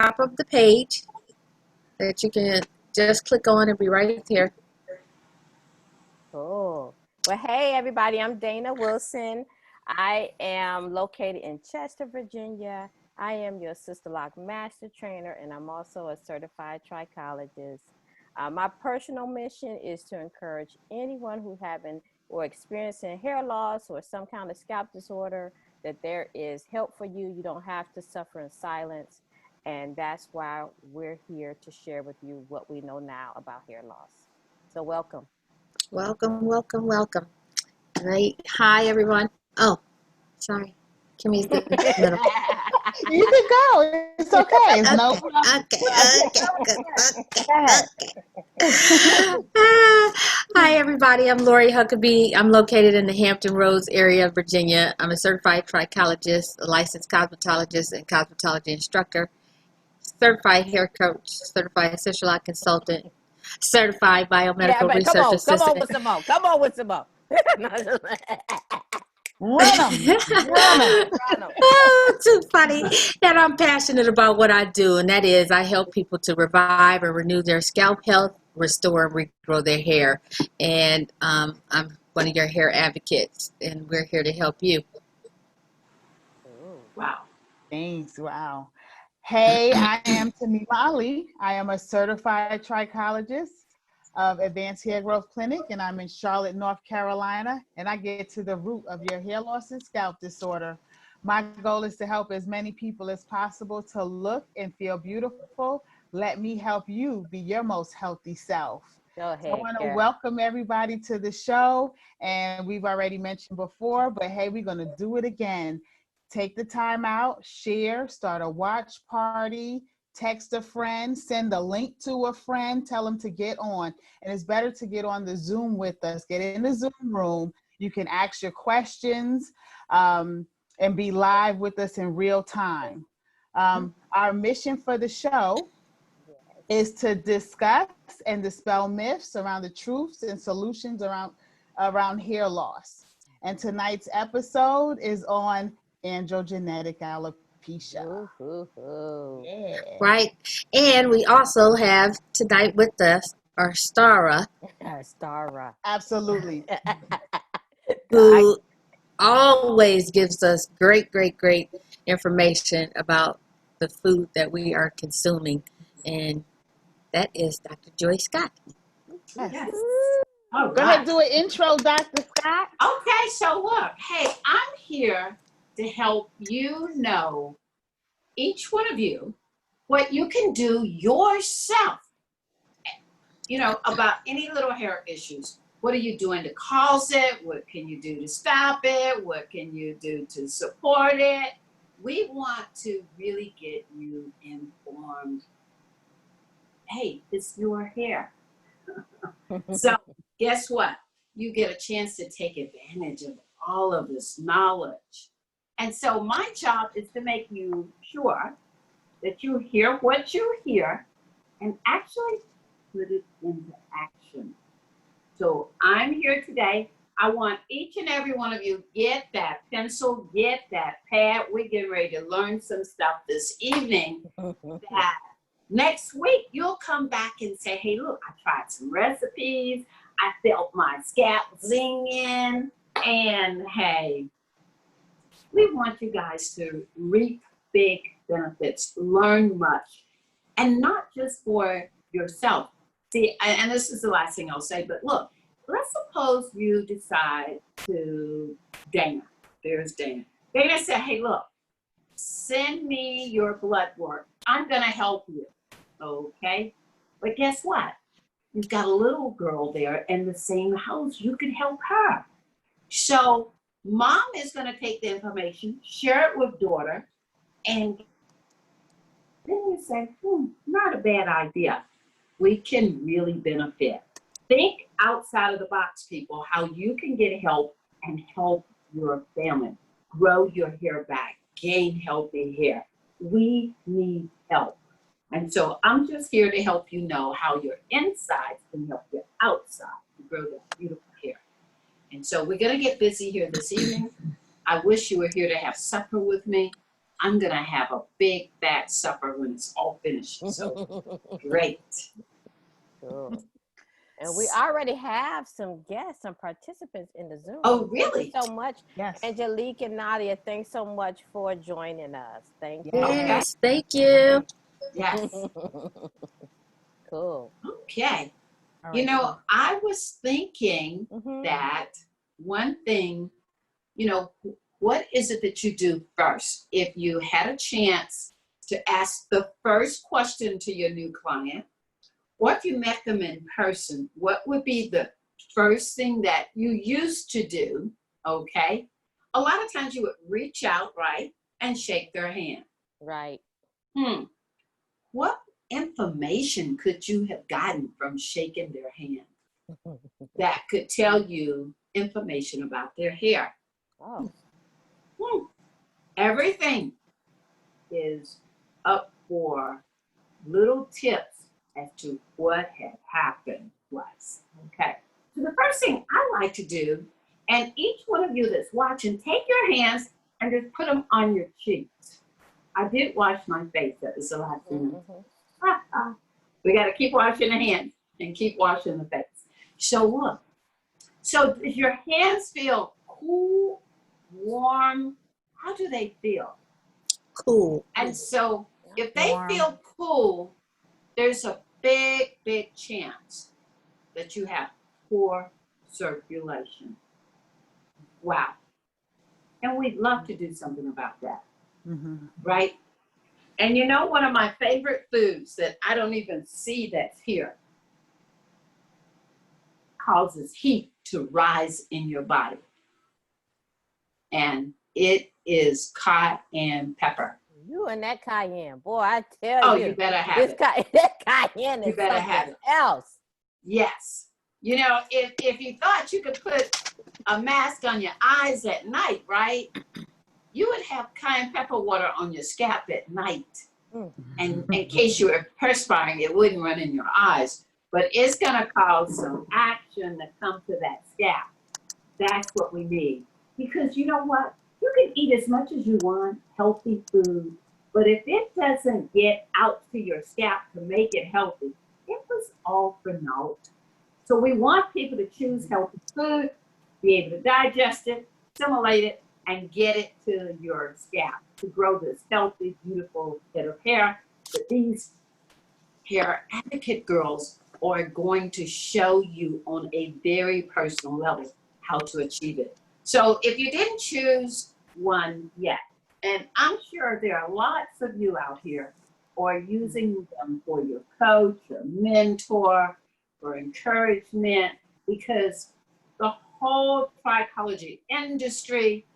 top of the page that you can just click on and be right here. Cool. Well, hey, everybody, I'm Dana Wilson. I am located in Chester, Virginia. I am your Sister Lock Master Trainer, and I'm also a certified trichologist. My personal mission is to encourage anyone who having or experiencing hair loss or some kind of scalp disorder that there is help for you. You don't have to suffer in silence. And that's why we're here to share with you what we know now about hair loss. So welcome. Welcome, welcome, welcome. Right. Hi, everyone. Oh, sorry. Kimmy's in the middle. You can go. It's okay. It's no problem. Hi, everybody. I'm Lori Huckabee. I'm located in the Hampton Roads area of Virginia. I'm a certified trichologist, a licensed cosmetologist, and cosmetology instructor, certified hair coach, certified essential oil consultant, certified biomedical research assistant. Come on with some more. Come on with some more. Run them. Oh, too funny. And I'm passionate about what I do, and that is I help people to revive and renew their scalp health, restore and regrow their hair. And I'm one of your hair advocates, and we're here to help you. Wow. Thanks. Wow. Hey, I am Tamima Ali. I am a certified trichologist of Advanced Hair Growth Clinic, and I'm in Charlotte, North Carolina, and I get to the root of your hair loss and scalp disorder. My goal is to help as many people as possible to look and feel beautiful. Let me help you be your most healthy self. Go ahead, So I want to welcome everybody to the show, and we've already mentioned before, but hey, we're going to do it again. Take the time out, share, start a watch party, text a friend, send a link to a friend, tell them to get on. And it's better to get on the Zoom with us. Get in the Zoom room. You can ask your questions and be live with us in real time. Our mission for the show is to discuss and dispel myths around the truths and solutions around hair loss. And tonight's episode is on androgenetic alopecia. Yeah. Right. And we also have tonight with us our Stara. Absolutely. Who always gives us great information about the food that we are consuming. And that is Dr. Joy Scott. Yes. All right. Go ahead, do an intro, Dr. Scott. Okay, so look, hey, I'm here to help you know, each one of you, what you can do yourself, about any little hair issues. What are you doing to cause it? What can you do to stop it? What can you do to support it? We want to really get you informed. Hey, it's your hair. So guess what? You get a chance to take advantage of all of this knowledge. And so my job is to make you sure that you hear what you hear and actually put it into action. So I'm here today. I want each and every one of you get that pencil, get that pad. We're getting ready to learn some stuff this evening that next week you'll come back and say, hey, look, I tried some recipes. I felt my scalp zinging. And hey, we want you guys to reap big benefits, learn much, and not just for yourself. See, and this is the last thing I'll say, but look, let's suppose you decide to, Dana, there's Dana. Dana said, hey, look, send me your blood work. I'm going to help you, okay? But guess what? You've got a little girl there in the same house. You can help her. So mom is going to take the information, share it with daughter, and then you say, not a bad idea. We can really benefit. Think outside of the box, people, how you can get help and help your family. Grow your hair back, gain healthy hair. We need help. And so I'm just here to help you know how your insides can help your outside to grow that beautiful hair. And so we're going to get busy here this evening. I wish you were here to have supper with me. I'm going to have a big fat supper when it's all finished. So great. Cool. And we already have some guests, some participants in the Zoom. Oh, Thank really? you so much, Yes. Angelique and Nadia. Thanks so much for joining us. Thank you. Yes, thank you. Yes. Cool. Okay. All You right, know, so- I was thinking Mhm. that one thing, you know, what is it that you do first? If you had a chance to ask the first question to your new client, or if you met them in person, what would be the first thing that you used to do? Okay. A lot of times you would reach out, right, and shake their hand. Right. What information could you have gotten from shaking their hand that could tell you information about their hair? Oh. Everything is up for little tips as to what had happened was. Okay. So the first thing I like to do, and each one of you that's watching, take your hands and just put them on your cheeks. I did wash my face. That was the last thing. We got to keep washing the hands and keep washing the face. So look. So does your hands feel cool, warm? How do they feel? Cool. And so if they Warm. feel cool, there's a big, big chance that you have poor circulation. Wow. And we'd love to do something about that, right? And you know, one of my favorite foods that I don't even see that's here causes heat to rise in your body. And it is cayenne pepper. You and that cayenne, boy, I tell Oh, you. you better have it. That cayenne You is better have something it. else. Yes. You know, if you thought you could put a mask on your eyes at night, right? You would have cayenne pepper water on your scalp at night. And in case you were perspiring, it wouldn't run in your eyes. But it's going to cause some action to come to that scalp. That's what we need. Because you know what? You can eat as much as you want, healthy food. But if it doesn't get out to your scalp to make it healthy, it was all for naught. So we want people to choose healthy food, be able to digest it, assimilate it, and get it to your scalp to grow this healthy, beautiful head of hair. But these hair advocate girls are going to show you on a very personal level how to achieve it. So if you didn't choose one yet, and I'm sure there are lots of you out here who are using them for your coach or mentor or encouragement, because the whole trichology industry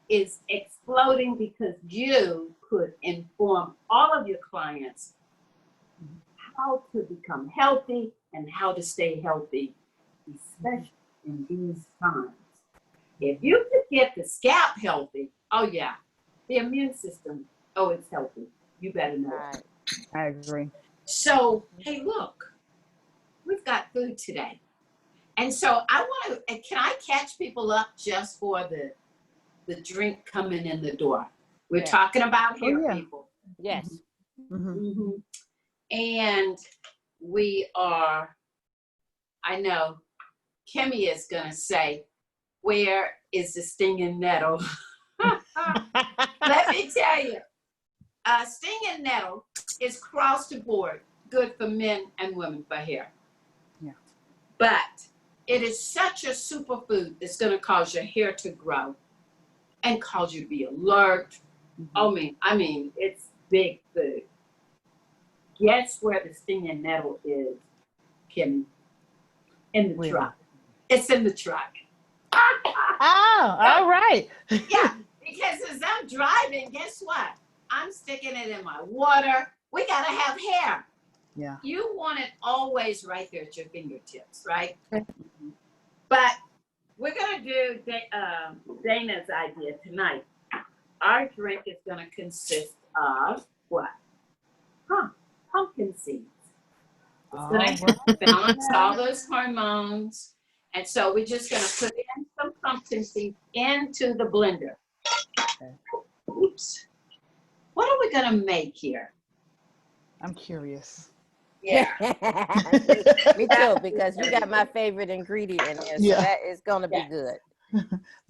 is exploding because you could inform all of your clients how to become healthy and how to stay healthy, especially in these times. If you could get the scalp healthy, oh yeah, the immune system, oh, it's healthy. You better know it. I agree. So, hey, look, we've got food today. And so I want to, can I catch people up just for the drink coming in the door? We're Yes. talking about hair, yeah. people. Yes. And we are, I know, Kimmy is going to say, where is the stinging nettle? Let me tell you, stinging nettle is across the board good for men and women for hair. Yeah. But it is such a superfood that's going to cause your hair to grow and cause you to be alert. I mean, it's big food. Guess where the stinging nettle is, Kimmy? In the truck. It's in the truck. Oh, all right. Yeah, because as I'm driving, guess what? I'm sticking it in my water. We got to have hair. Yeah. You want it always right there at your fingertips, right? But we're going to do Dana's idea tonight. Our drink is going to consist of what? Pumpkin seeds. It's going to balance all those hormones. And so we're just going to put in some pumpkin seeds into the blender. Okay. Oops. we gonna make here? I'm curious. Yeah. Me too, because you got my favorite ingredient in there, so Yeah. that is gonna be Yeah. good.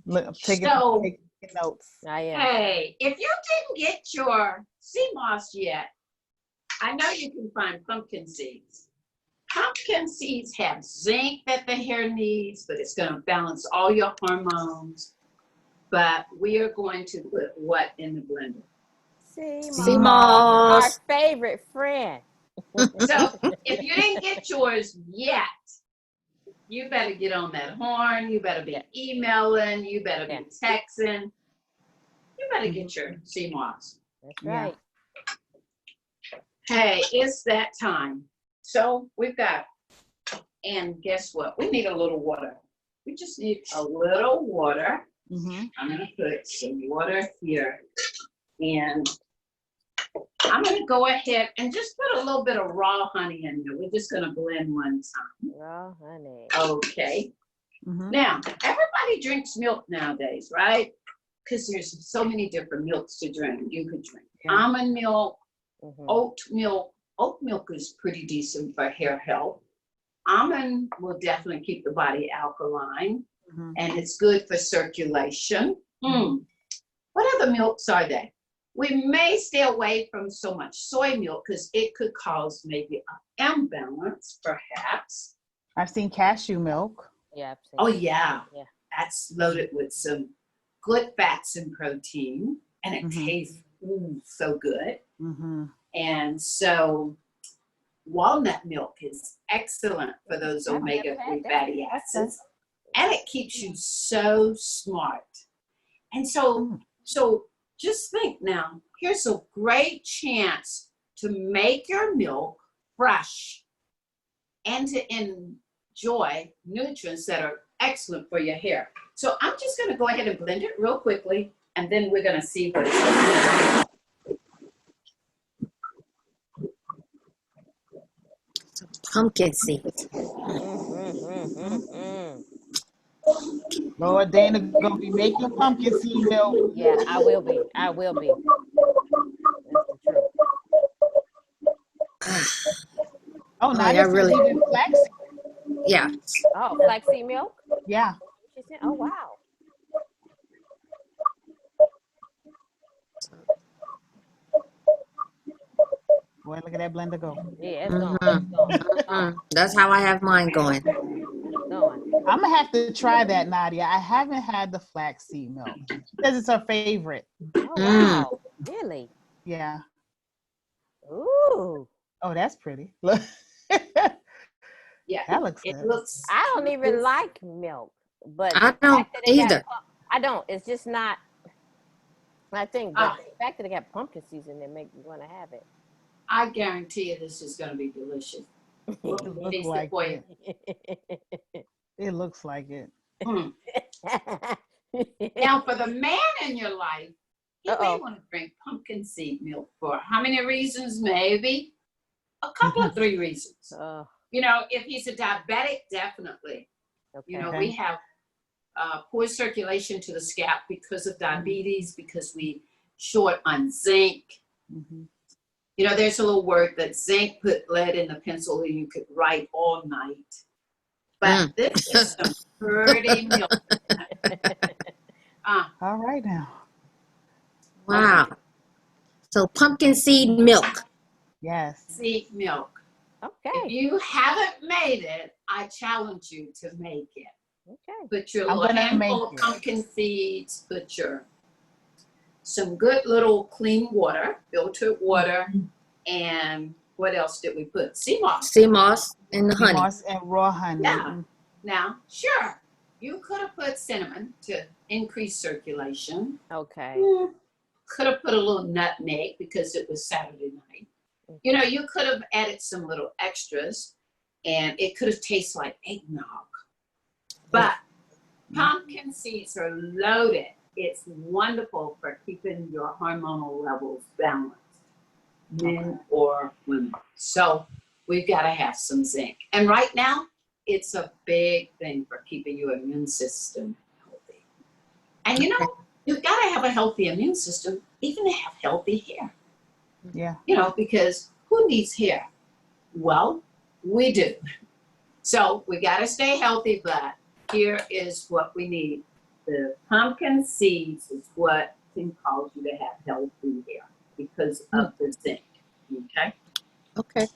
Look, I'm taking notes. I am. Hey, if you didn't get your sea moss yet, I know you can find pumpkin seeds. Pumpkin seeds have zinc that the hair needs, but it's going to balance all your hormones. But we are going to put what in the blender? Sea moss, our CMOS. favorite friend. So if you didn't get yours yet, you better get on that horn. You better be emailing. You better be texting. You better get your sea moss. That's Yeah. right. Hey, it's that time. So we've got, and guess what? We need a little water. We just need a little water. Mm-hmm. I'm going to put some water here. And I'm going to go ahead and just put a little bit of raw honey in there. We're just going to blend one time. Raw honey. Okay. Mm-hmm. Now, everybody drinks milk nowadays, right? Because there's so many different milks to drink. You could drink almond milk, oat milk. Oat milk is pretty decent for hair health. Almond will definitely keep the body alkaline, and it's good for circulation. What other milks are there? We may stay away from so much soy milk because it could cause maybe an imbalance, perhaps. I've seen cashew milk. Yeah. Oh, yeah. Yeah. That's loaded with some good fats and protein, and it tastes so good. Mm-hmm. And so walnut milk is excellent for those omega-3 fatty acids, and it keeps you so smart. And so just think now, here's a great chance to make your milk fresh and to enjoy nutrients that are excellent for your hair. So I'm just going to go ahead and blend it real quickly, and then we're going to see what it's going to do. Pumpkin seeds. Lord, Dana gonna be making pumpkin seed milk. Yeah, I will be. I will be. That's the truth. Oh, now I this really- is even flaxseed. Yeah. Oh, flaxseed milk? Yeah. She said, oh, wow. Boy, look at that blender go. Yeah, it's going. It's going. That's how I have mine going. It's going. I'm gonna have to try that, Nadia. I haven't had the flaxseed milk. She says it's her favorite. Oh, wow. Really? Yeah. Ooh. Oh, that's pretty. Look. Yeah, That looks it good. looks. I don't even like milk, but I the don't fact that it got either. I don't. It's just not my thing. But the fact that it got pumpkin seeds in there make me want to have it. I guarantee you this is going to be delicious. It looks like it. It looks like it. Now, for the man in your life, he may want to drink pumpkin seed milk for how many reasons? Maybe a couple of 3 reasons. You know, if he's a diabetic, definitely. Okay. You know, we have poor circulation to the scalp because of diabetes, because we short on zinc. You know, there's a little word that zinc put lead in the pencil and you could write all night. But this is some pretty milk. All right now. Wow. So pumpkin seed milk. Yes. Seed milk. Okay. If you haven't made it, I challenge you to make it. Okay. Put your I'm little gonna handful of make it. pumpkin seeds, put your some good little clean water, filtered water, and what else did we put? Sea moss. CMOS and the honey. Moss and raw honey. Yeah. Now, sure, you could have put cinnamon to increase circulation. Okay. Could have put a little nutmeg because it was Saturday night. You know, you could have added some little extras, and it could have tasted like eggnog. But pumpkin seeds are loaded. It's wonderful for keeping your hormonal levels balanced, men or women. So we've got to have some zinc. And right now, it's a big thing for keeping your immune system healthy. And you know, you've got to have a healthy immune system even to have healthy hair. Yeah. You know, because who needs hair? Well, we do. So we got to stay healthy, but here is what we need. The pumpkin seeds is what can cause you to have healthy hair because of the zinc. Okay. Okay.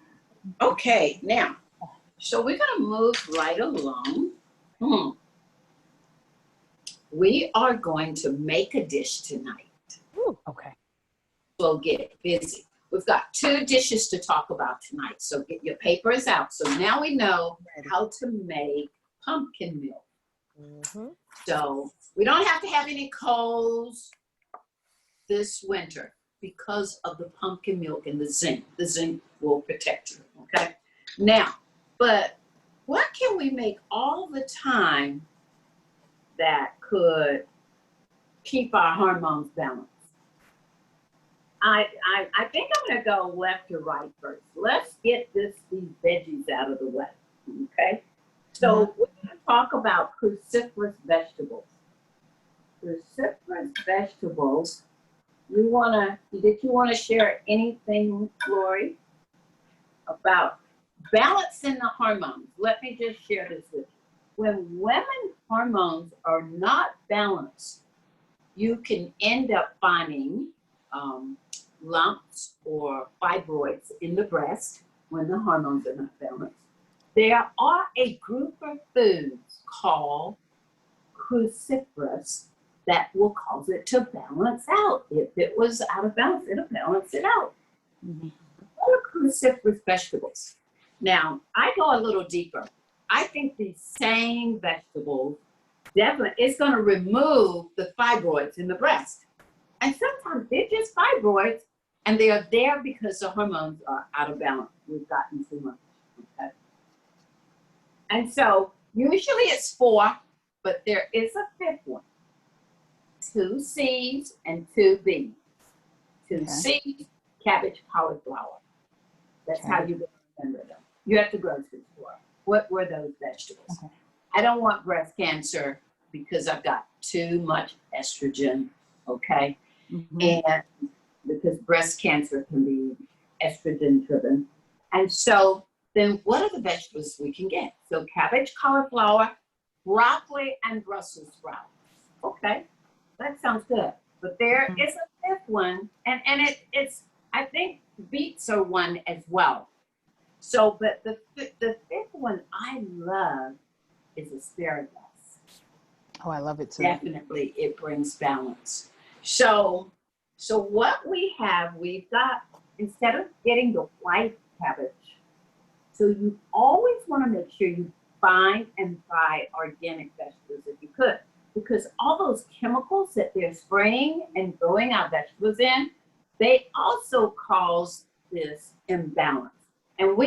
Okay. Now, so we're going to move right along. We are going to make a dish tonight. Okay. We'll get busy. We've got 2 dishes to talk about tonight. So get your papers out. So now we know how to make pumpkin milk. So we don't have to have any colds this winter because of the pumpkin milk and the zinc. The zinc will protect you, okay? Now, but what can we make all the time that could keep our hormones balanced? I think I'm gonna go left to right first. Let's get these veggies out of the way, okay? So we're gonna talk about cruciferous vegetables. Cruciferous vegetables, did you wanna share anything, Lori, about balancing the hormones? Let me just share this with you. When women's hormones are not balanced, you can end up finding lumps or fibroids in the breast when the hormones are not balanced. There are a group of foods called cruciferous that will cause it to balance out. If it was out of balance, it'll balance it out. What are cruciferous vegetables? Now, I go a little deeper. I think these same vegetables definitely, it's going to remove the fibroids in the breast. And sometimes they're just fibroids, and they are there because the hormones are out of balance. We've gotten too much. Okay. And so usually it's 4, but there is a 5th one. 2 C's and 2 B's. 2 C's, cabbage, cauliflower. That's how you're going to remember them. You have to grocery store. What were those vegetables? Okay. I don't want breast cancer because I've got too much estrogen, okay? And because breast cancer can be estrogen driven. And so then what are the vegetables we can get? So cabbage, cauliflower, broccoli, and Brussels sprouts. Okay, that sounds good. But there is a 5th one, and it's I think beets are one as well. So, but the 5th one I love is asparagus. Oh, I love it too. Definitely, it brings balance. So what we have, we've got, instead of getting the white cabbage, so you always want to make sure you find and buy organic vegetables if you could, because all those chemicals that they're spraying and growing our vegetables in, they also cause this imbalance. And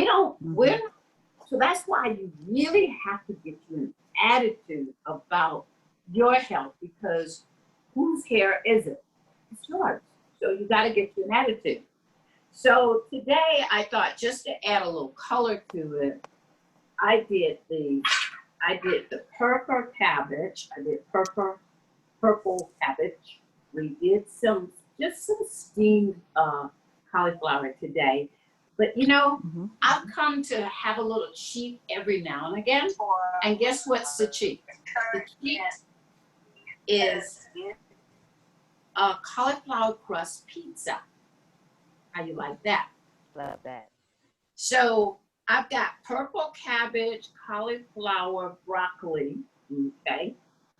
so that's why you really have to get you an attitude about your health, because whose hair is it? It's yours. So you got to get you an attitude. So today I thought, just to add a little color to it, I did the purple cabbage. I did purple cabbage. We did some steamed cauliflower today. But you know, I've come to have a little cheat every now and again. And guess what's the cheat? The cheat is a cauliflower crust pizza. How you like that? Love that. So I've got purple cabbage, cauliflower, broccoli, okay?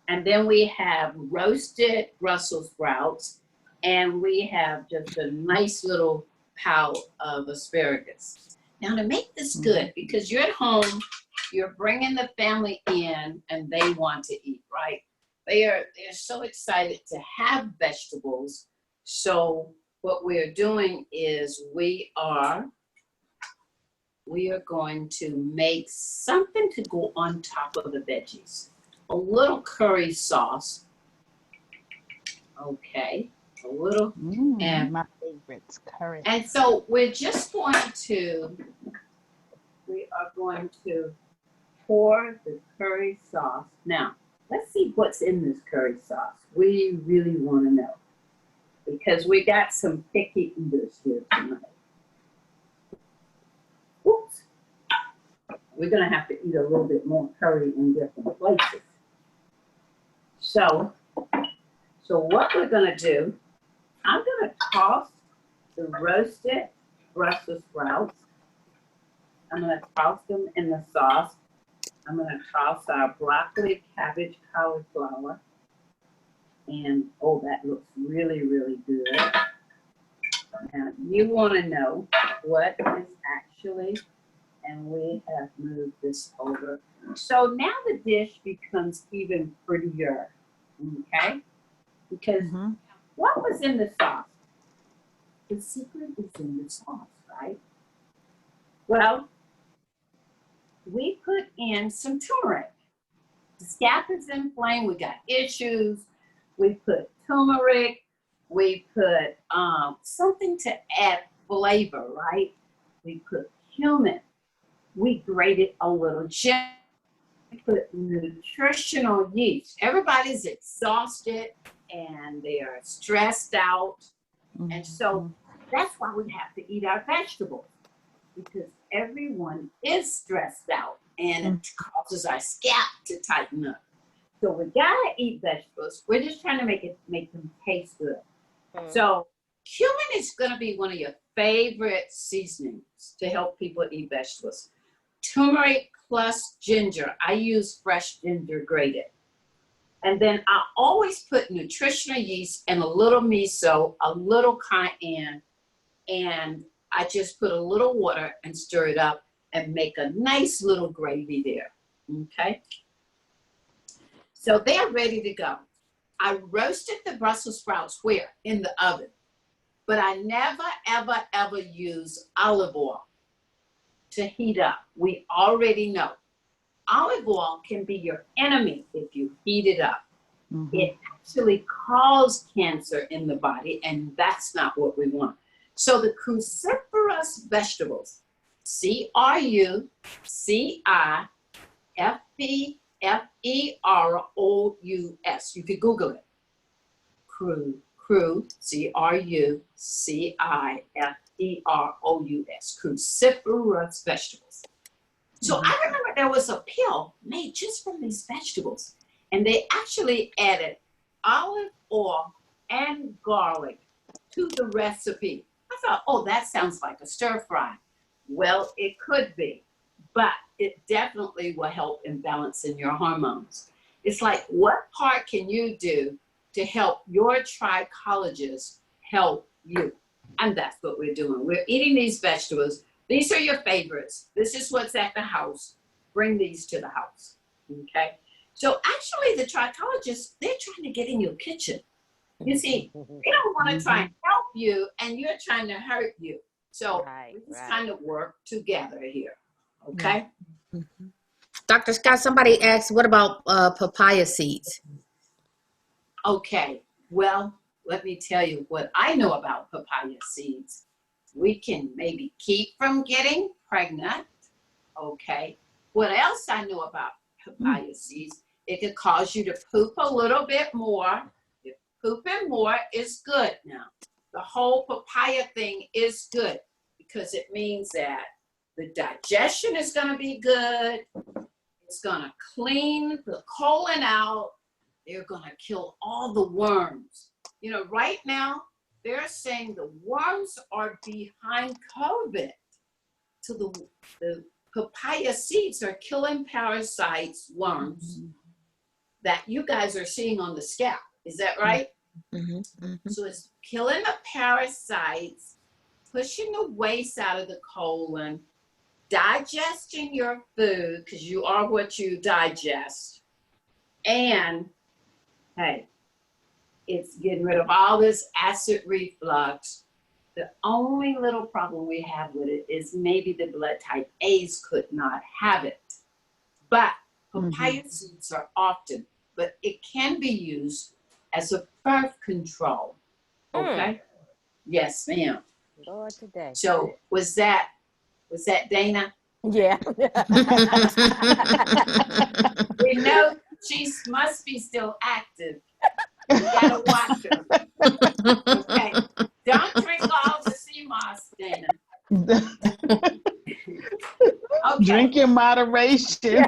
And then we have roasted Brussels sprouts, and we have just a nice little pile of asparagus. Now to make this good, because you're at home, you're bringing the family in and they want to eat, right? They're so excited to have vegetables. So what we're doing is we are going to make something to go on top of the veggies. A little curry sauce. Okay. A little, and my favorites, curry. And so we are going to pour the curry sauce. Now, let's see what's in this curry sauce. We really want to know. because we got some picky eaters here tonight. Oops. We're going to have to eat a little bit more curry in different places. So what we're going to do, I'm going to toss the roasted Brussels sprouts. I'm going to toss them in the sauce. I'm going to toss our broccoli, cabbage, cauliflower. And, oh, that looks really, really good. Now, you want to know what is actually, and we have moved this over. So now the dish becomes even prettier, okay? Because what was in the sauce? The secret is in the sauce, right? Well, we put in some turmeric. The scalp is inflamed. We got issues. We put turmeric. We put something to add flavor, right? We put cumin. We grated a little ginger. We put nutritional yeast. Everybody's exhausted and they are stressed out. And so that's why we have to eat our vegetables, because everyone is stressed out and it causes our scalp to tighten up. So we gotta eat vegetables. We're just trying to make them taste good. So cumin is gonna be one of your favorite seasonings to help people eat vegetables. Turmeric plus ginger. I use fresh ginger grated. And then I always put nutritional yeast and a little miso, a little cayenne, and I just put a little water and stir it up and make a nice little gravy there, okay? So they're ready to go. I roasted the Brussels sprouts where? In the oven. But I never, ever, ever use olive oil to heat up. We already know. Olive oil can be your enemy if you heat it up. It actually causes cancer in the body, and that's not what we want. So the cruciferous vegetables, C-R-U-C-I-F-E-F-E-R-O-U-S. You could Google it. C-R-U-C-I-F-E-R-O-U-S. Cruciferous vegetables. So I remember there was a pill made just from these vegetables, and they actually added olive oil and garlic to the recipe. I thought, oh, that sounds like a stir fry. Well, it could be, but it definitely will help in balancing your hormones. It's like, what part can you do to help your trichologist help you? And that's what we're doing. We're eating these vegetables. These are your favorites. This is what's at the house. Bring these to the house, okay? So actually the trichologists, they're trying to get in your kitchen. You see, they don't want to try and help you, and you're trying to hurt you. So we just kind of work together here, okay? Dr. Scott, somebody asked, what about papaya seeds? Okay, well, let me tell you what I know about papaya seeds. We can maybe keep from getting pregnant, okay? What else I know about papaya seeds? It could cause you to poop a little bit more. If pooping more is good now. The whole papaya thing is good because it means that the digestion is going to be good. It's going to clean the colon out. They're going to kill all the worms. You know, right now, they're saying the worms are behind COVID. So the papaya seeds are killing parasites, worms, that you guys are seeing on the scalp. Is that right? So it's killing the parasites, pushing the waste out of the colon, digesting your food, because you are what you digest. And, hey, it's getting rid of all this acid reflux. The only little problem we have with it is maybe the blood type A's could not have it. But papaya seeds are often, but it can be used as a birth control. Okay? Yes, ma'am. Lord, today. So was that Dana? Yeah. We know she must be still active. You gotta watch them. Okay. Don't drink all the sea moss, Dana. Okay. Drink in moderation.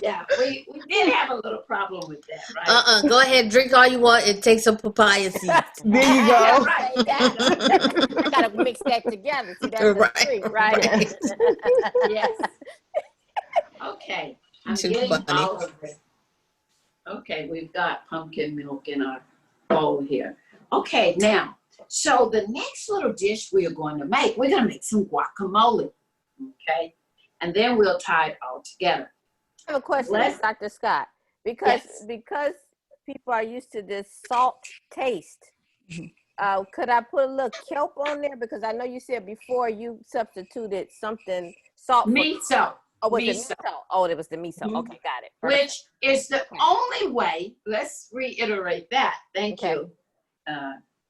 Yeah, we did have a little problem with that, right? Go ahead, drink all you want and take some papaya seeds. There you Yeah, go. right. I gotta mix that together. See, that's the Right, treat, right? right. Yes. Okay. I'm Too getting funny. all of it. Okay, we've got pumpkin milk in our bowl here. Okay, now, so the next little dish we are going to make, we're going to make some guacamole. Okay, and then we'll tie it all together. I have a question, Let's- Dr. Scott, because Yes. people are used to this salt taste. Could I put a little kelp on there? Because I know you said before you substituted something salt for. Miso, Oh, was it miso. miso? Oh, it was the miso. Mhm. Okay, got it. Perfect. which is the Okay. only way, let's reiterate that. Thank Okay. you,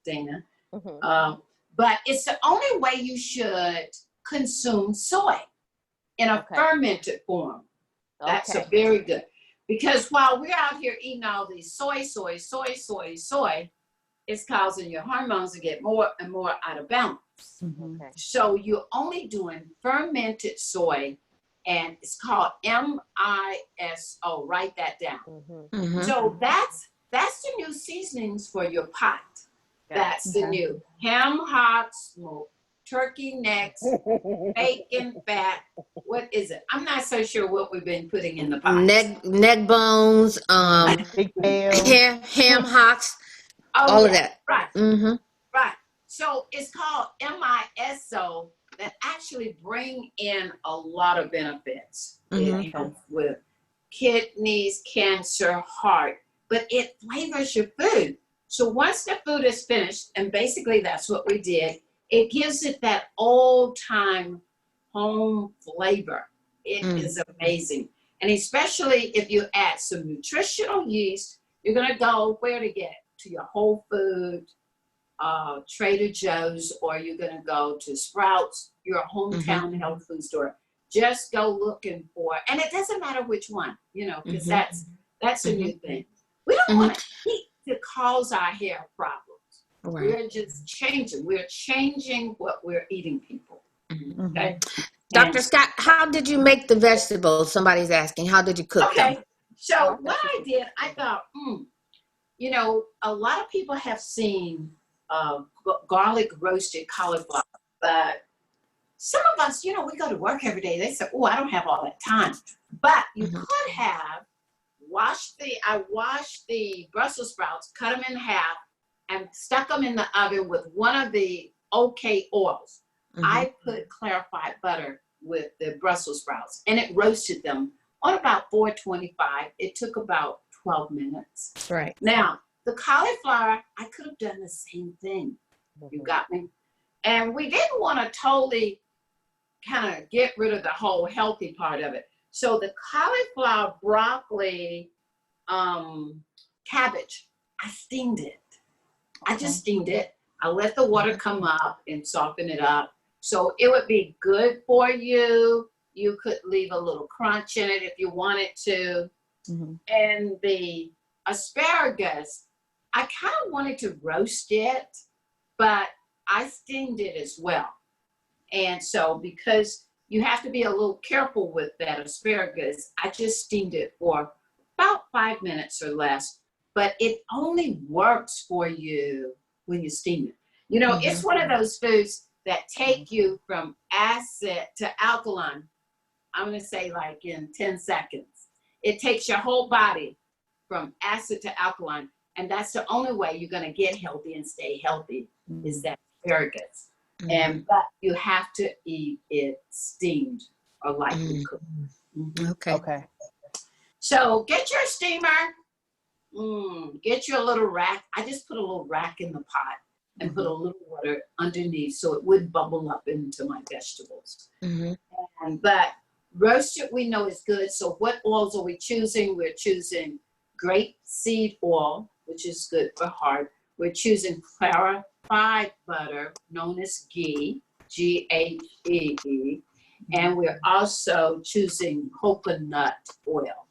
Dana. Mhm. But it's the only way you should consume soy in a Okay. fermented form. That's Okay. a very good. Because while we're out here eating all these soy, it's causing your hormones to get more and more out of balance. Okay. So you're only doing fermented soy, and it's called MISO. Write that down. Mhm. Mhm. So that's the new seasonings for your pot. That's the Okay. new ham hock, smoked turkey necks, bacon fat. What is it? I'm not so sure what we've been putting in the pot. Neck bones, Pigtails. ham hocks, Oh, all of yeah, that. right, Mm-hmm. right. So it's called MISO that actually bring in a lot of benefits. Mhm. It helps with kidneys, cancer, heart, but it flavors your food. So once the food is finished, and basically that's what we did, it gives it that old time home flavor. It is amazing. And especially if you add some nutritional yeast, you're gonna go where to get? To your Whole Foods, Trader Joe's, or you're gonna go to Sprouts, your hometown health food store. Just go looking for, and it doesn't matter which one, because that's a new thing. We don't want to eat to cause our hair problems. Right. We're just changing. We're changing what we're eating, people. Okay. Dr. Scott, how did you make the vegetables? Somebody's asking. How did you cook them? Okay. So what I did, I thought, a lot of people have seen garlic roasted cauliflower, but some of us, we go to work every day. They say, oh, I don't have all that time. But you could have I washed the Brussels sprouts, cut them in half, and stuck them in the oven with one of the OK oils. I put clarified butter with the Brussels sprouts, and it roasted them on about 425. It took about 12 minutes. Right. Now, the cauliflower, I could have done the same thing. You got me? And we didn't want to totally kind of get rid of the whole healthy part of it. So the cauliflower, broccoli, cabbage, I steamed it. I just steamed it. I let the water come up and soften it up. So it would be good for you. You could leave a little crunch in it if you wanted to. And the asparagus, I kind of wanted to roast it, but I steamed it as well. And so because you have to be a little careful with that asparagus, I just steamed it for about 5 minutes or less. But it only works for you when you steam it. It's one of those foods that take you from acid to alkaline. I'm going to say like in 10 seconds. It takes your whole body from acid to alkaline. And that's the only way you're going to get healthy and stay healthy is that asparagus. But you have to eat it steamed or lightly cooked. Okay. So get your steamer. Get your little rack. I just put a little rack in the pot and put a little water underneath so it wouldn't bubble up into my vegetables. But roasted we know is good. So what oils are we choosing? We're choosing grapeseed oil, which is good for heart. We're choosing clarified butter, known as ghee, Ghee. And we're also choosing coconut oil.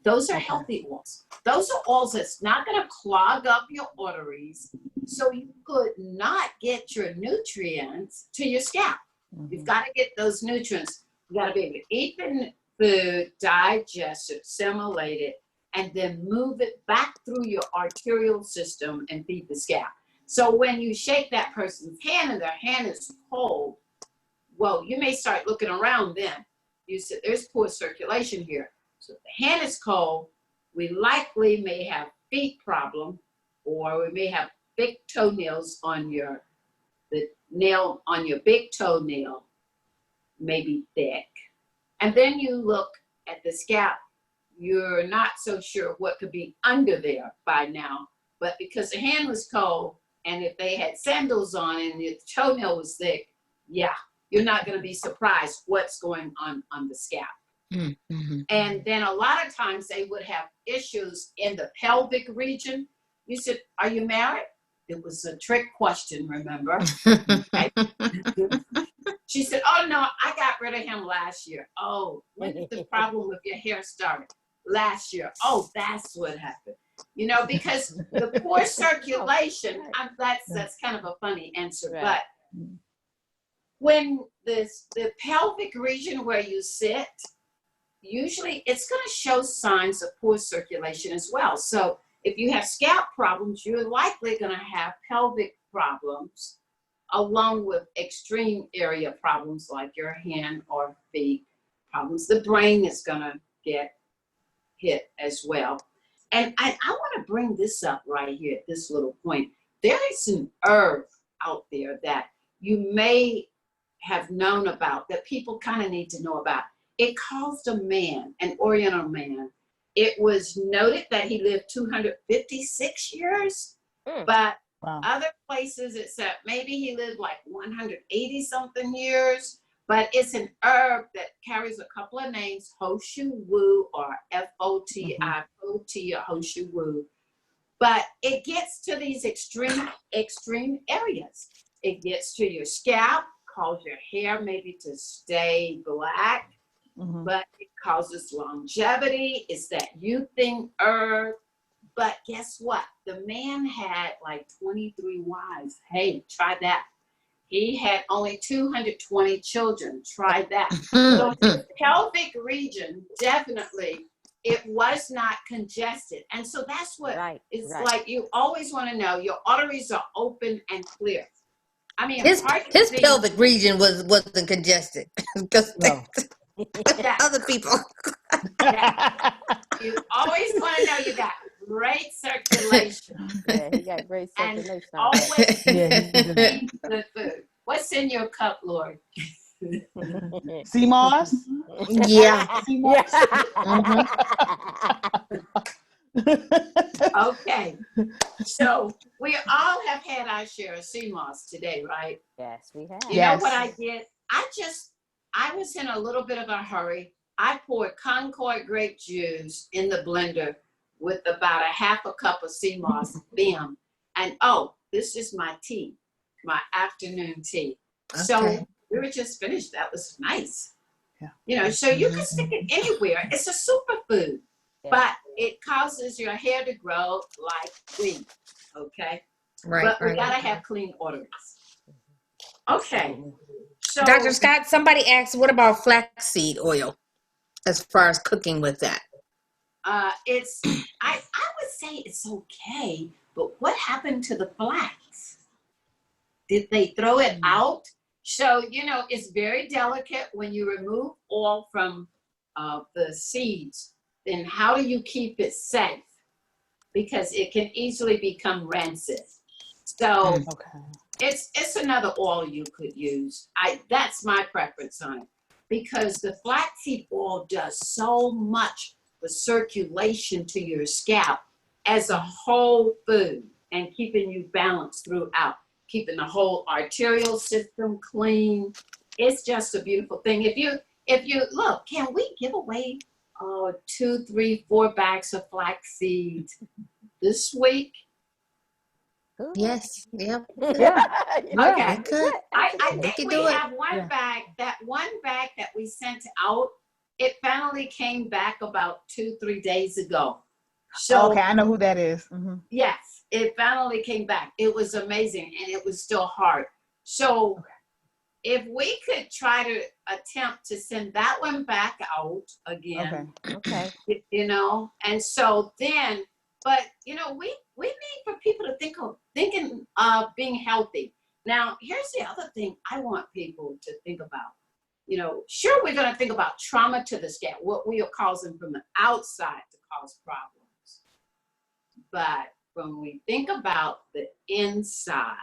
Those are Okay. healthy oils. Those are oils that's not going to clog up your arteries, so you could not get your nutrients to your scalp. You've got to get those nutrients. You got to be able to eat the food, digest it, assimilate it, and then move it back through your arterial system and feed the scalp. So when you shake that person's hand and their hand is cold, well, you may start looking around then. You said there's poor circulation here. So if the hand is cold, we likely may have feet problem, or we may have big toenails on the nail on your big toenail may be thick. And then you look at the scalp, you're not so sure what could be under there by now, but because the hand was cold, and if they had sandals on and the toenail was thick, yeah, you're not going to be surprised what's going on the scalp. Mm-hmm. And then a lot of times they would have issues in the pelvic region. You said, are you married? It was a trick question, remember? Okay. She said, oh no, I got rid of him last year. Oh, when did the problem with your hair start? Last year. Oh, that's what happened. You know, because the poor circulation, that's kind of a funny answer, Right. but when the pelvic region where you sit, usually it's going to show signs of poor circulation as well. So if you have scalp problems, you're likely going to have pelvic problems along with extreme area problems like your hand or feet problems. The brain is going to get hit as well. And I want to bring this up right here at this little point. There is an herb out there that you may have known about, that people kind of need to know about. It caused a man, an Oriental man. It was noted that he lived 256 years, but Wow. other places it said maybe he lived like 180 something years. But it's an herb that carries a couple of names, Hoshu Wu or F-O-T-I-O-T or Hoshu Wu. But it gets to these extreme areas. It gets to your scalp, causes your hair maybe to stay black, but it causes longevity. It's that youthing herb. But guess what? The man had like 23 wives. Hey, try that. He had only 220 children. Try that. So the pelvic region, definitely, it was not congested. And so that's what it's like. You always want to know your arteries are open and clear. I mean, his pelvic region wasn't congested because No. other people. You always want to know you got great circulation. Yeah, he got great And circulation. always Yeah. eat good food. What's in your cup, Lord? Sea moss? Yeah. Sea moss? Okay. So we all have had our share of sea moss today, right? Yes, we have. You know what I did? I was in a little bit of a hurry. I poured Concord grape juice in the blender with about a half a cup of sea moss, bam. And this is my tea, my afternoon tea. Okay. So we were just finished. That was nice. Yeah. You know, so you can stick it anywhere. It's a superfood, but it causes your hair to grow like weed. Okay. Right. But we gotta have clean arteries. Okay. So Dr. Scott, somebody asked, what about flaxseed oil as far as cooking with that? I would say it's okay, but what happened to the flax? Did they throw it out? So, you know, it's very delicate when you remove oil from the seeds. Then how do you keep it safe? Because it can easily become rancid. So it's another oil you could use. That's my preference on it, because the flaxseed oil does so much for circulation to your scalp as a whole food and keeping you balanced throughout, keeping the whole arterial system clean. It's just a beautiful thing. If you look, can we give away 2, 3, 4 bags of flax seeds this week? Yes. Yep. Okay. Good. I think can we do it. have one bag, that one bag that we sent out it finally came back about 2-3 days ago. So Okay, I know who that is. Mhm. yes, it finally came back. It was amazing, and it was still hard. So if we could try to attempt to send that one back out again, Okay. you know, and so then, but you know, we need for people to thinking of being healthy. Now, here's the other thing I want people to think about. You know, sure, we're going to think about trauma to the scalp, what we are causing from the outside to cause problems. But when we think about the inside,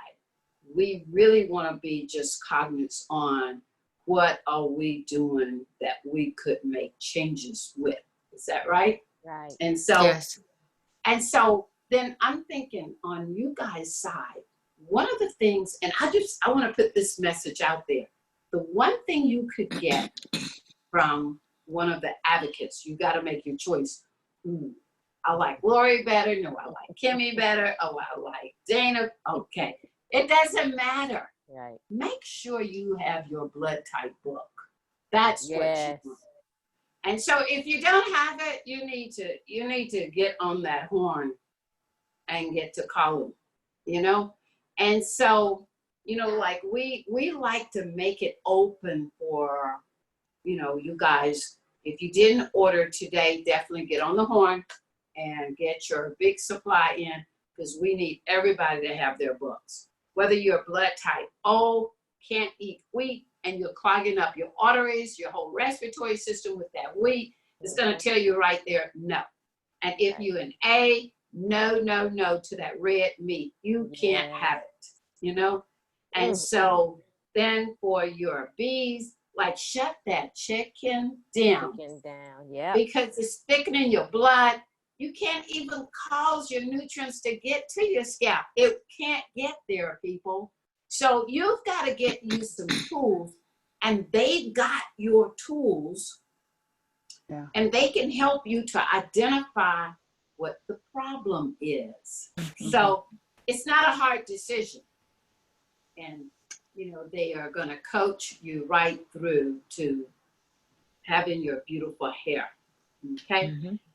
we really want to be just cognizant on what are we doing that we could make changes with. Is that right? Right. And so, Yes. and so then I'm thinking on you guys' side, one of the things, and I want to put this message out there. The one thing you could get from one of the advocates, you got to make your choice. I like Lori better. No, I like Kimmy better. Oh, I like Dana. Okay. It doesn't matter. Right. Make sure you have your blood type book. That's what you want. And so if you don't have it, you need to get on that horn and get to call them, you know? And so, you know, like we like to make it open for, you know, you guys, if you didn't order today, definitely get on the horn and get your big supply in, because we need everybody to have their books. Whether you're blood type O, can't eat wheat, and you're clogging up your arteries, your whole respiratory system with that wheat, it's going to tell you right there, no. And if you're an A, no, no, no to that red meat. You can't have it, you know? And so then for your B's, like shut that chicken down. Yeah. Because it's thickening your blood. You can't even cause your nutrients to get to your scalp. It can't get there, people. So you've got to get you some tools, and they got your tools, and they can help you to identify what the problem is. So it's not a hard decision. And, you know, they are going to coach you right through to having your beautiful hair. Okay?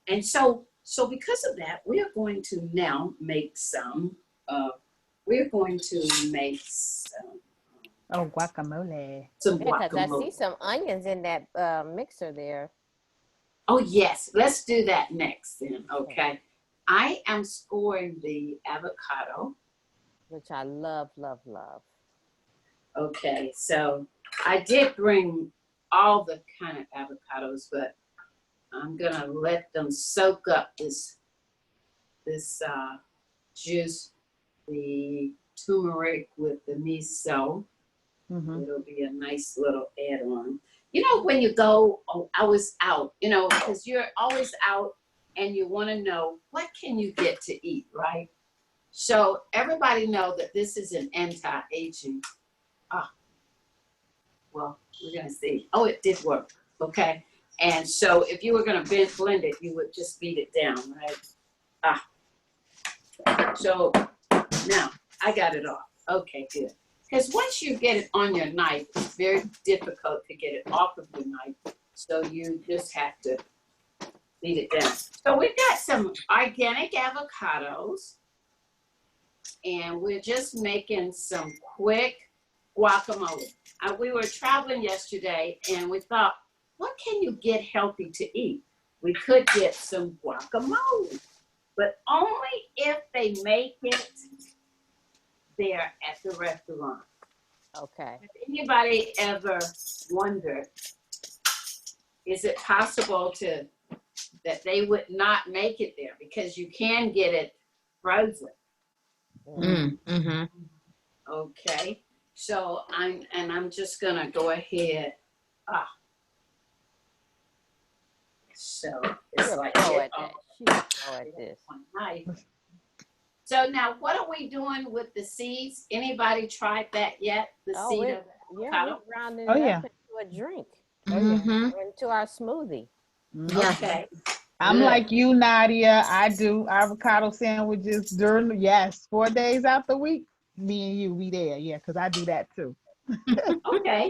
And so because of that, we are going to now make some, guacamole. Some Yeah, because I guacamole. see some onions in that mixer there. Oh, yes. Let's do that next then, okay? I am scoring the avocado. Which I love, love, love. Okay, so I did bring all the kind of avocados, but I'm gonna let them soak up this juice, the turmeric with the miso. It'll be a nice little add-on. You know, when you go, I was out, you know, because you're always out and you want to know what can you get to eat, right? So everybody know that this is an anti-aging. Well, we're gonna see. Oh, it did work. Okay. And so if you were gonna blend it, you would just beat it down, right? So now I got it off. Okay, good. Because once you get it on your knife, it's very difficult to get it off of your knife. So you just have to beat it down. So we've got some organic avocados, and we're just making some quick guacamole. We were traveling yesterday, and we thought, what can you get healthy to eat? We could get some guacamole, but only if they make it there at the restaurant. Okay. If anybody ever wondered, is it possible that they would not make it there, because you can get it frozen? Okay. So I'm just gonna go ahead. So it's like this. So now, what are we doing with the seeds? Anybody tried that yet? The seed of avocado? We're rounding it up into a drink. Into our smoothie. Okay. I'm like you, Nadia. I do avocado sandwiches during 4 days out the week. Me and you, we there, because I do that too. Okay.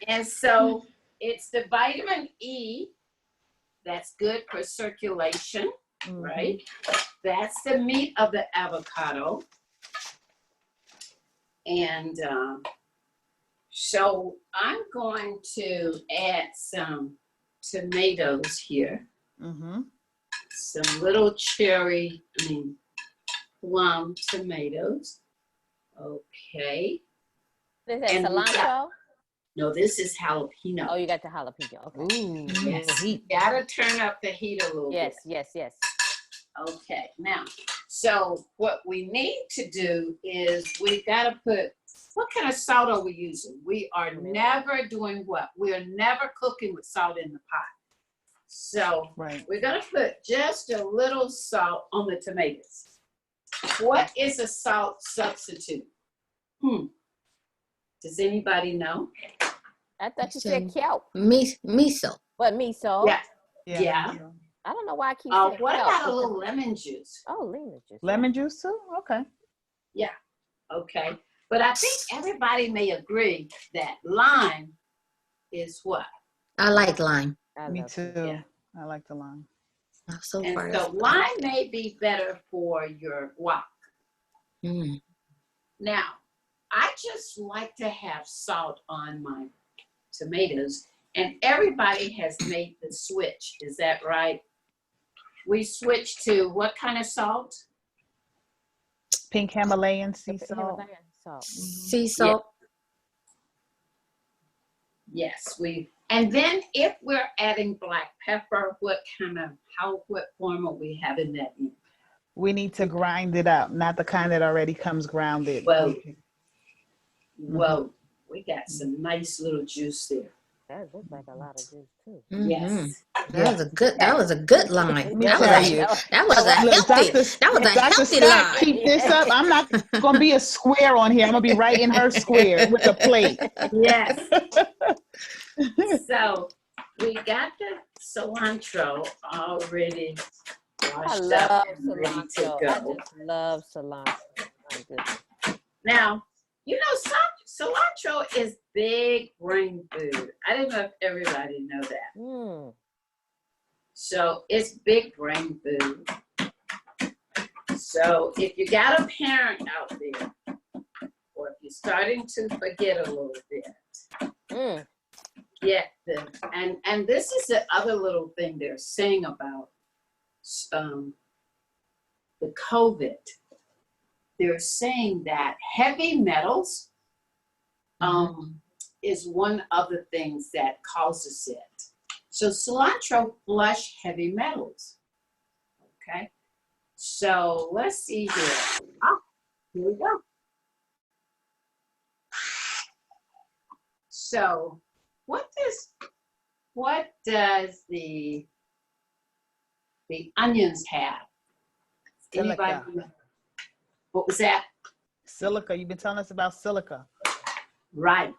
And so it's the vitamin E that's good for circulation, right? That's the meat of the avocado. And so I'm going to add some tomatoes here. Some little plum tomatoes. Okay. Is that And we cilantro? No, this is jalapeno. Oh, you got the jalapeno. Okay. Ooh, Yes. heat. You gotta turn up the heat a little Yes, bit. yes, yes. Okay, now, so what we need to do is we gotta put, what kind of salt are we using? We are never doing what? We are never cooking with salt in the pot. So we're gonna put just a little salt on the tomatoes. What is a salt substitute? Does anybody know? I thought you said kelp. Miso. What, miso? Yeah. I don't know why I keep saying What kelp. about a little lemon juice? Oh, lemon juice. Lemon juice too? Okay. Yeah, okay. But I think everybody may agree that lime is what? I like lime. Me too. Yeah. I like the lime. So And far, so lime may be better for your guac. Now, I just like to have salt on my tomatoes, and everybody has made the switch. Is that right? We switched to what kind of salt? Pink Himalayan sea salt. Himalayan salt. Sea salt. Yes, and then if we're adding black pepper, what form are we having that in? We need to grind it up, not the kind that already comes grounded. Well, we got some nice little juice there. That looks like a lot of juice too. Yes. That was a good line. Let me That tell was you. that was a healthy Scott, line. keep this up. I'm not gonna be a square on here. I'm gonna be right in her square with the plate. Yes. So we got the cilantro already washed up and ready to cilantro. go. I just love cilantro. My goodness. Now, you know, cilantro is big brain food. I didn't know if everybody know that. So it's big brain food. So if you got a parent out there, or if you're starting to forget a little bit, and this is the other little thing they're saying about the COVID. They're saying that heavy metals is one of the things that causes it. So cilantro flush heavy metals. Okay. So let's see here. Here we go. So what does the onions have? Anybody? What was that? Silica. You've been telling us about silica. Right.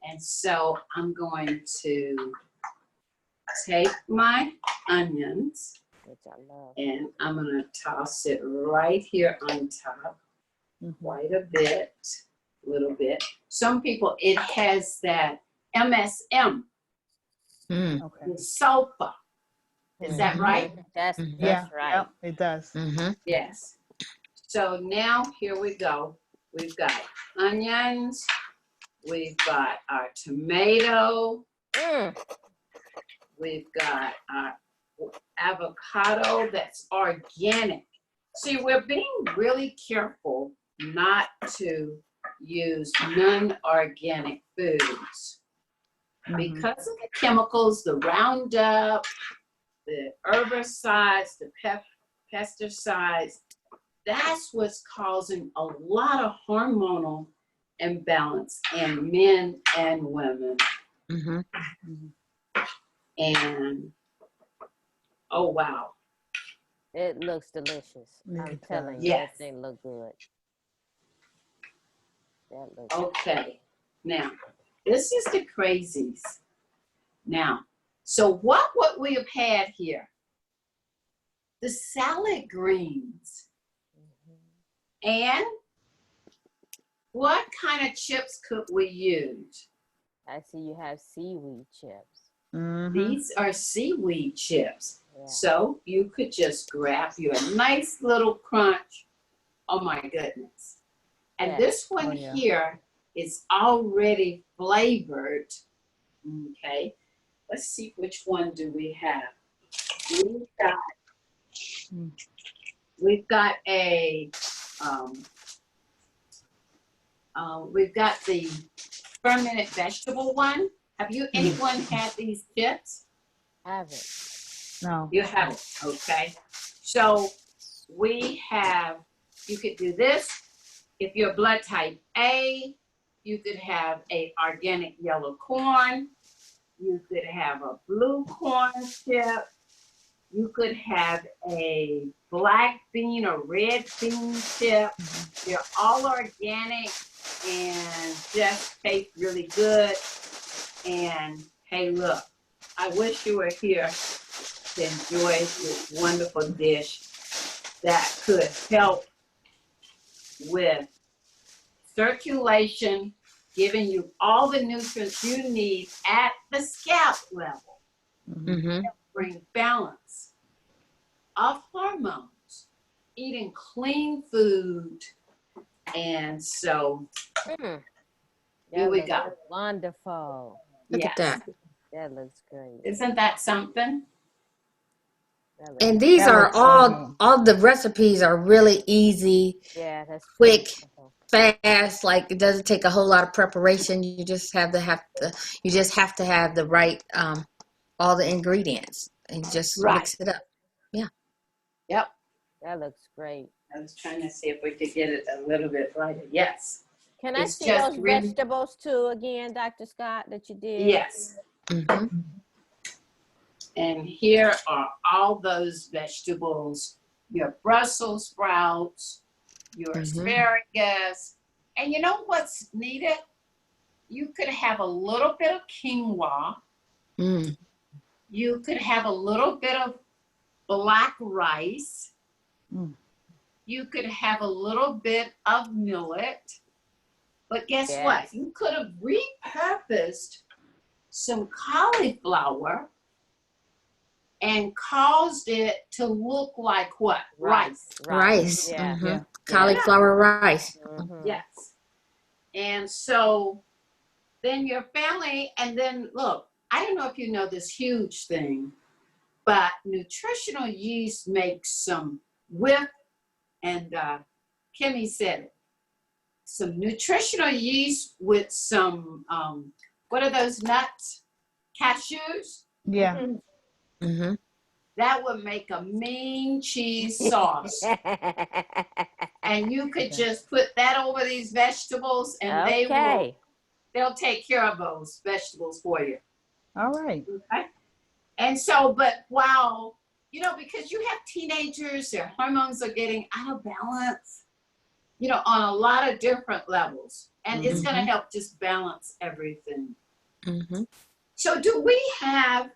And so I'm going to take my onions, which I love, and I'm going to toss it right here on top, quite a little bit. Some people, it has that MSM, sulfur. Is that right? That's right. Yeah, it does. Yes. So now here we go. We've got onions. We've got our tomato. We've got our avocado that's organic. See, we're being really careful not to use non-organic foods because of the chemicals, the Roundup, the herbicides, the pesticides. That's what's causing a lot of hormonal imbalance in men and women. And oh wow, it looks delicious. I'm telling you, yes. That thing look good. That looks okay. Now, this is the crazies. Now, so what would we have had here? The salad greens. And what kind of chips could we use? I see you have seaweed chips. Mhm. These are seaweed chips. Yeah. So you could just grab you a nice little crunch. Oh my goodness. And Yeah. this one Oh, yeah. here is already flavored. Okay. Let's see, which one do we have? We've got a we've got the fermented vegetable one. Have you anyone had these chips? Haven't. No. You haven't, okay. So we have, you could do this. If you're blood type A, you could have a organic yellow corn. You could have a blue corn chip. You could have a black bean or red bean chip. They're all organic and just taste really good. And hey, look, I wish you were here to enjoy this wonderful dish that could help with circulation, giving you all the nutrients you need at the scalp level. Mm-hmm. Bring balance of hormones, eating clean food. And so here we go. Wonderful. Look at that. That looks great. Isn't that something? And these That are looks so all the recipes are really easy, Yeah, that's quick, wonderful. fast. Like it doesn't take a whole lot of preparation. You just have to have the right all the ingredients and just Right. mix it up. Yep. That looks great. I was trying to see if we could get it a little bit brighter. Yes. Can I It's see just those really- vegetables too again, Dr. Scott, that you did? Yes. Mm-hmm. And here are all those vegetables, your Brussels sprouts, your asparagus. And you know what's needed? You could have a little bit of quinoa. Mm. You could have a little bit of black rice. Mm. You could have a little bit of millet. But guess what? You could have repurposed some cauliflower and caused it to look like what? Rice. Rice. Yeah. Mm-hmm. Yeah. Cauliflower rice. Mhm. Yes. And so then your family, and then look, I don't know if you know this huge thing, but nutritional yeast makes some whip, and Kimmy said it. Some nutritional yeast with some, what are those nuts? Cashews? Yeah. Mm-hmm. That would make a mean cheese sauce. And you could just put that over these vegetables and they'll take care of those vegetables for you. All right. Okay. And so, but wow, you know, because you have teenagers, their hormones are getting out of balance, you know, on a lot of different levels. And it's going to help just balance everything. Mm-hmm. So do we have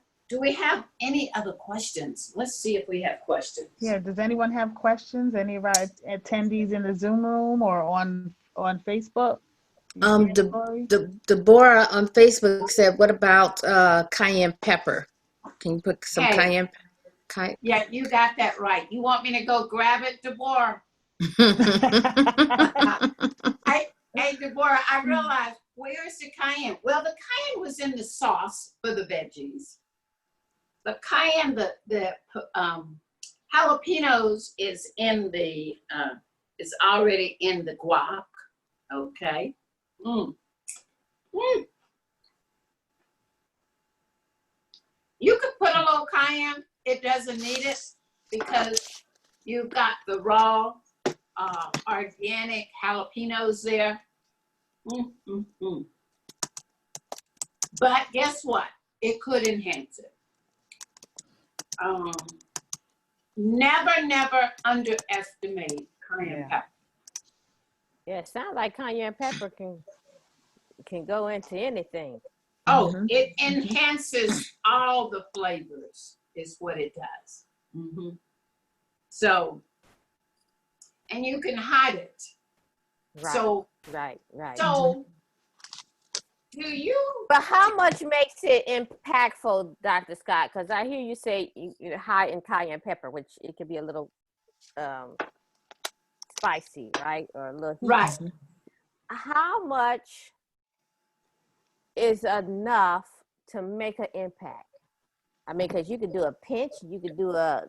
any other questions? Let's see if we have questions. Yeah. Does anyone have questions? Any of our attendees in the Zoom room or on Facebook? Deborah on Facebook said, "What about cayenne pepper? Can you put some cayenne?" Yeah, you got that right. You want me to go grab it, Deborah? Hey, Deborah, I realized, where's the cayenne? Well, the cayenne was in the sauce for the veggies. The cayenne, the jalapenos is in the, is already in the guac. Okay. Mm. Mm. You could put a little cayenne. It doesn't need it because you've got the raw organic jalapenos there. But guess what? It could enhance it. Never underestimate cayenne pepper. Yeah, it sounds like cayenne pepper can go into anything. Oh, it enhances all the flavors is what it does. So, and you can hide it. Right. So, Right. So Do you? But how much makes it impactful, Dr. Scott? Because I hear you say you're high in cayenne pepper, which it could be a little spicy, right? Or a little heat. Right. How much is enough to make an impact? I mean, because you could do a pinch, you could do a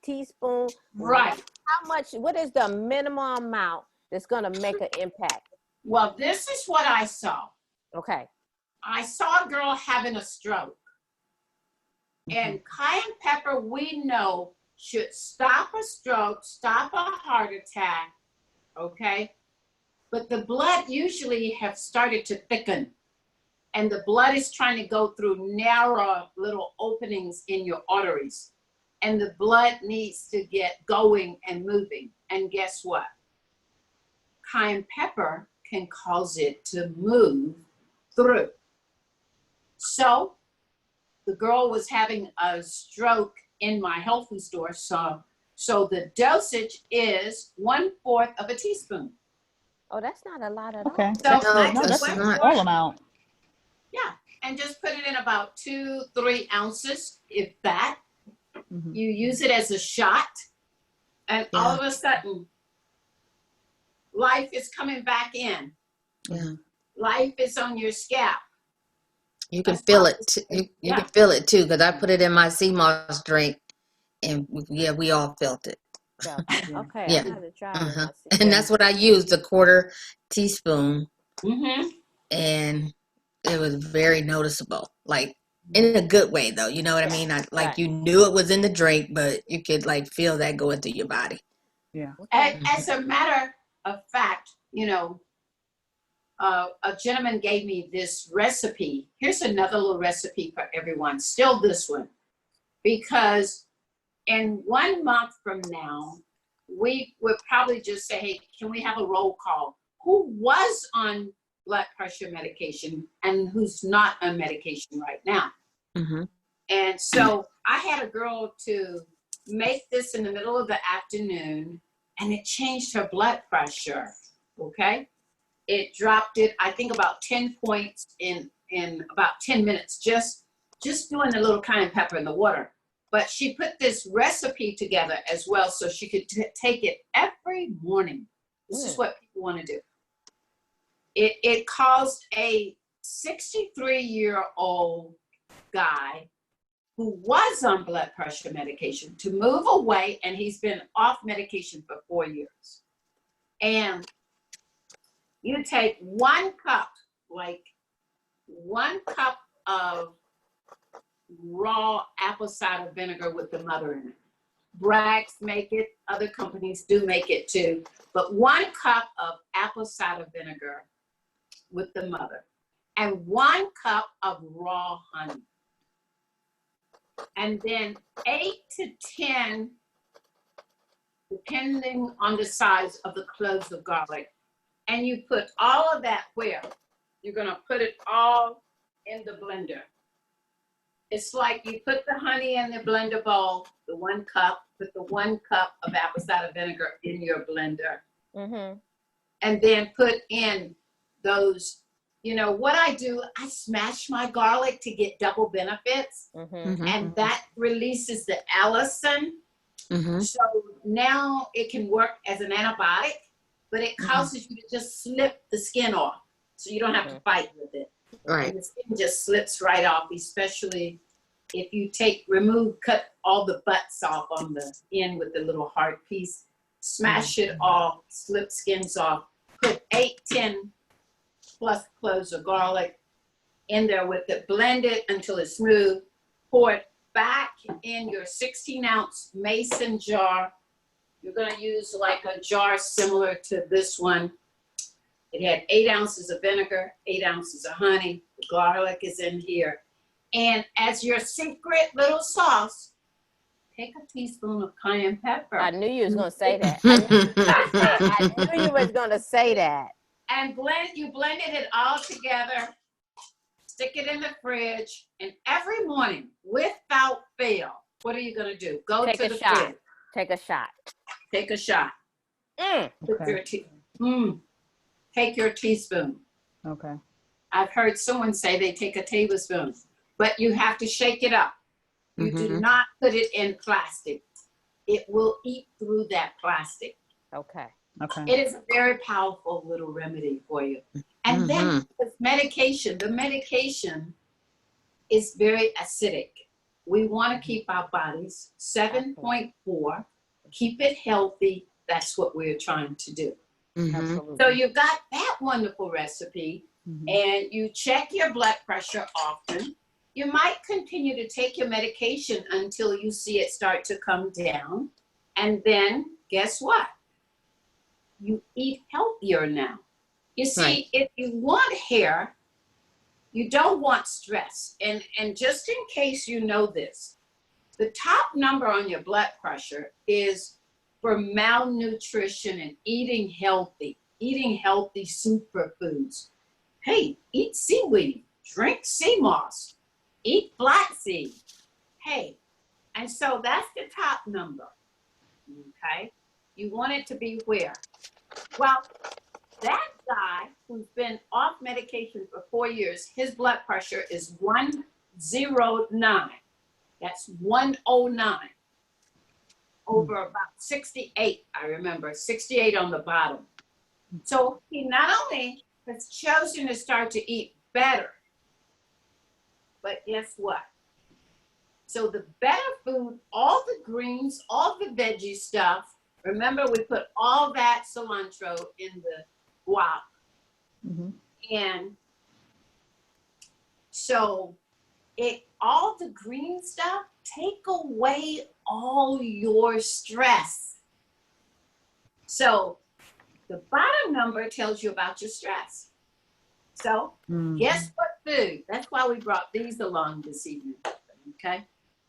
teaspoon. Right. How much, what is the minimum amount that's going to make an impact? Well, this is what I saw. Okay. I saw a girl having a stroke. And cayenne pepper, we know, should stop a stroke, stop a heart attack, okay? But the blood usually have started to thicken. And the blood is trying to go through narrow little openings in your arteries. And the blood needs to get going and moving. And guess what? Cayenne pepper can cause it to move through. So the girl was having a stroke in my health food store. So the dosage is 1/4 of a teaspoon. Oh, that's not a lot at Okay. all. So No, I No, just that's that's a not. small amount. Yeah, and just put it in about 2-3 ounces, if that. Mhm. You use it as a shot, and all of a sudden, life is coming back in. Yeah. Life is on your scalp. You can That's feel why it. it's- You yeah. can feel it too, because I put it in my sea moss drink, and yeah, we all felt it. Yeah. Okay, Yeah. I have to try it. Uh-huh. I see. And that's what I used, a 1/4 teaspoon, Mm-hmm. and it was very noticeable. Like in a good way, though. You know what I mean? Right. You knew it was in the drink, but you could like feel that going through your body. Yeah. Okay. As a matter of fact, you know, a gentleman gave me this recipe. Here's another little recipe for everyone. Still this one, because in 1 month from now, we would probably just say, hey, can we have a roll call? Who was on blood pressure medication and who's not on medication right now? Mm-hmm. And so I had a girl to make this in the middle of the afternoon, and it changed her blood pressure, okay? It dropped it, I think, about 10 points in about 10 minutes, just doing a little cayenne pepper in the water. But she put this recipe together as well, so she could take it every morning. This is what people want to do. It caused a 63-year-old guy who was on blood pressure medication to move away, and he's been off medication for 4 years. And you take 1 cup, like 1 cup of raw apple cider vinegar with the mother in it. Bragg's make it, other companies do make it too, but 1 cup of apple cider vinegar with the mother, and 1 cup of raw honey. And then 8 to 10, depending on the size of the cloves of garlic. And you put all of that where? You're gonna put it all in the blender. It's like you put the honey in the blender bowl, the 1 cup, put the 1 cup of apple cider vinegar in your blender. Mm-hmm. And then put in those, you know, what I do, I smash my garlic to get double benefits. Mm-hmm. And that releases the allicin. Mm-hmm. So now it can work as an antibiotic, but it causes you to just slip the skin off. So you don't have to fight with it. Right. And the skin just slips right off, especially if you cut all the butts off on the end with the little hard piece, smash it off, slip skins off, put 8-10 plus cloves of garlic in there with it, blend it until it's smooth, pour it back in your 16-ounce mason jar. You're gonna use like a jar similar to this one. It had 8 ounces of vinegar, 8 ounces of honey. The garlic is in here. And as your secret little sauce, take a teaspoon of cayenne pepper. I knew you was gonna say that. I knew you was gonna say that. And you blended it all together, stick it in the fridge, and every morning, without fail, what are you gonna do? Go Take to a the shot. fridge. Take a shot. Take a shot. Mm. Take your teaspoon. Okay. I've heard someone say they take a tablespoon, but you have to shake it up. You do not put it in plastic. It will eat through that plastic. Okay. Okay. It is a very powerful little remedy for you. And then with medication, the medication is very acidic. We want to keep our bodies 7.4, keep it healthy. That's what we're trying to do. Absolutely. So you've got that wonderful recipe, and you check your blood pressure often. You might continue to take your medication until you see it start to come down. And then guess what? You eat healthier now. You see, if you want hair, you don't want stress. And just in case you know this, the top number on your blood pressure is for malnutrition and eating healthy superfoods. Hey, eat seaweed, drink sea moss, eat flaxseed. Hey, and so that's the top number, okay? You want it to be where? Well, that guy who's been off medication for 4 years, his blood pressure is 109. That's 109 over about 68, I remember, 68 on the bottom. So he not only has chosen to start to eat better, but guess what? So the better food, all the greens, all the veggie stuff, remember we put all that cilantro in the guac. And so all the green stuff take away all your stress. So the bottom number tells you about your stress. So guess what food? That's why we brought these along this evening. Okay.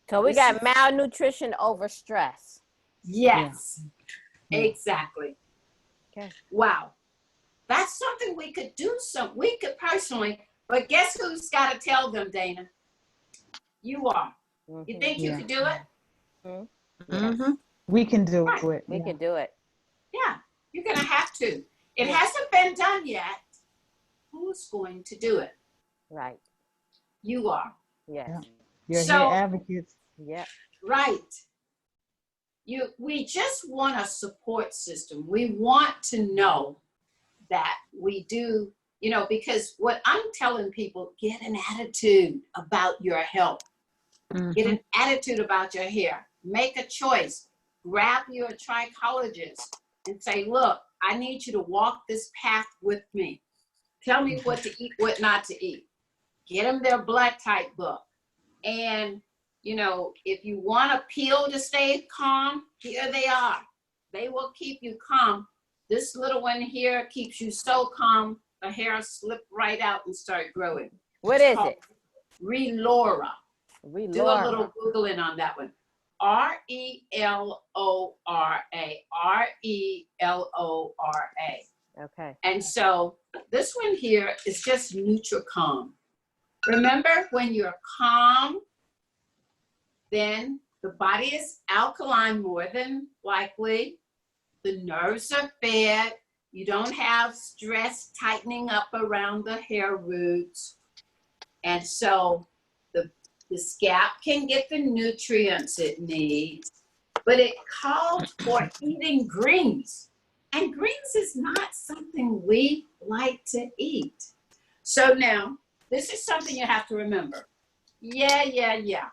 So we got malnutrition over stress. Yes, exactly. Okay. Wow. That's something we could do. We could personally, but guess who's got to tell them, Dana? You are. You think you could do it? Yes. We can do it. We can do it. Yeah, you're going to have to. It hasn't been done yet. Who's going to do it? Right. You are. Yes. You're hair advocates. Yeah. Right. We just want a support system. We want to know that we do, because what I'm telling people, get an attitude about your health. Get an attitude about your hair. Make a choice. Grab your trichologist and say, look, I need you to walk this path with me. Tell me what to eat, what not to eat. Get them their blood type book. And, if you want a pill to stay calm, here they are. They will keep you calm. This little one here keeps you so calm, the hair slip right out and start growing. What is it? Relora. Relora. Do a little Googling on that one. R-E-L-O-R-A. R-E-L-O-R-A. Okay. And so this one here is just NutriCalm. Remember, when you're calm, then the body is alkaline more than likely. The nerves are fed. You don't have stress tightening up around the hair roots. And so the scalp can get the nutrients it needs, but it calls for eating greens. And greens is not something we like to eat. So now, this is something you have to remember. Yeah.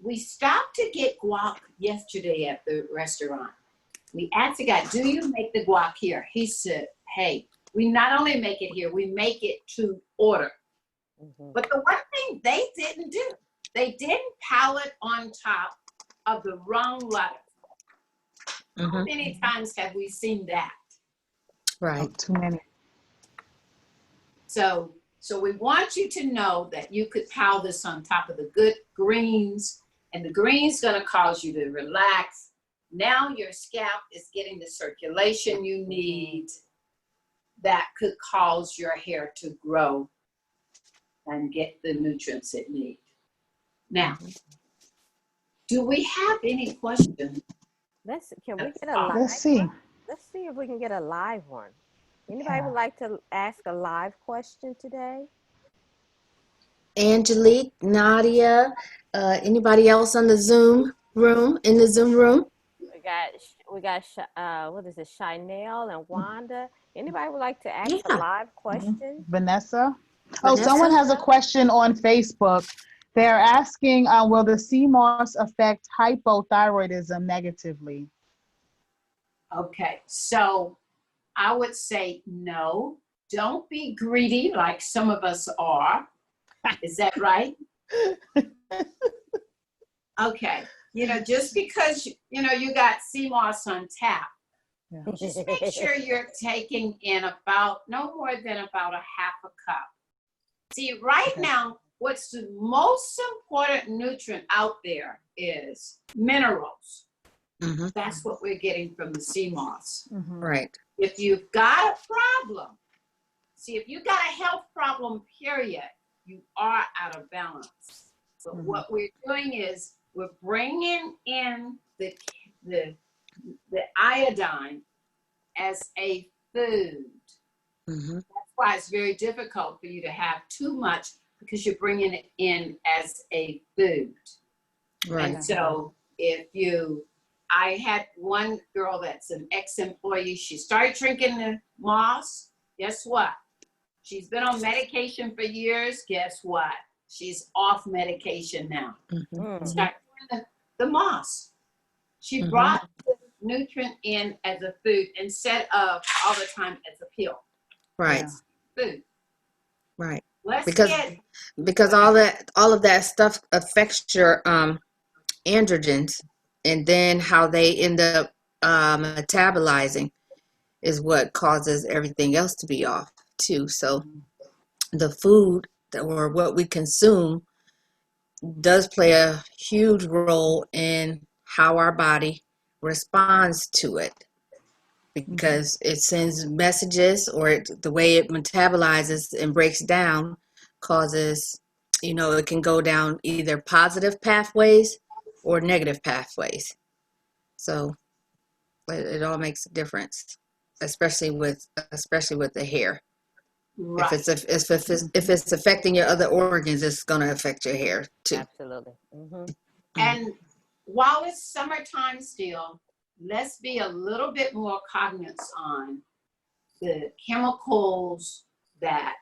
We stopped to get guac yesterday at the restaurant. We asked the guy, do you make the guac here? He said, hey, we not only make it here, we make it to order. But the one thing they didn't do, they didn't pile it on top of the wrong lettuce. How many times have we seen that? Right. Too many. So we want you to know that you could pile this on top of the good greens, and the greens going to cause you to relax. Now your scalp is getting the circulation you need that could cause your hair to grow and get the nutrients it needs. Now, do we have any questions? Can we get a live? Let's see. Let's see if we can get a live one. Anybody would like to ask a live question today? Angelique, Nadia, anybody else on the Zoom room, in the Zoom room? What is it, Chanel and Wanda? Anybody would like to ask a Yeah, live question? Vanessa? Oh, Vanessa. someone has a question on Facebook. They're asking, will the sea moss affect hypothyroidism negatively? Okay, so I would say no. Don't be greedy like some of us are. Is that right? Okay. Just because you got sea moss on tap, Yeah. just make sure you're taking in about no more than about a half a cup. See, right Okay. now, what's the most important nutrient out there is minerals. Hmm. That's what we're getting from the sea moss. Mhm. Right. If you've got a problem, if you got a health problem, period, you are out of balance. But what we're doing is we're bringing in the iodine as a food. Hmm. That's why it's very difficult for you to have too much, because you're bringing it in as a food. Right. And so I had one girl that's an ex-employee. She started drinking the moss. Guess what? She's been on medication for years. Guess what? She's off medication now. Hmm. Start doing the moss. She Mhm. brought the nutrient in as a food instead of all the time as a pill. Right. Food. Right. Let's Because get because all of that stuff affects your androgens, and then how they end up metabolizing is what causes everything else to be off too. So the food or what we consume does play a huge role in how our body responds to it, because it sends messages, or the way it metabolizes and breaks down causes, it can go down either positive pathways or negative pathways. So it all makes a difference, especially with the hair. right. If it's affecting your other organs, it's going to affect your hair too. Absolutely. And while it's summertime still, let's be a little bit more cognizant on the chemicals that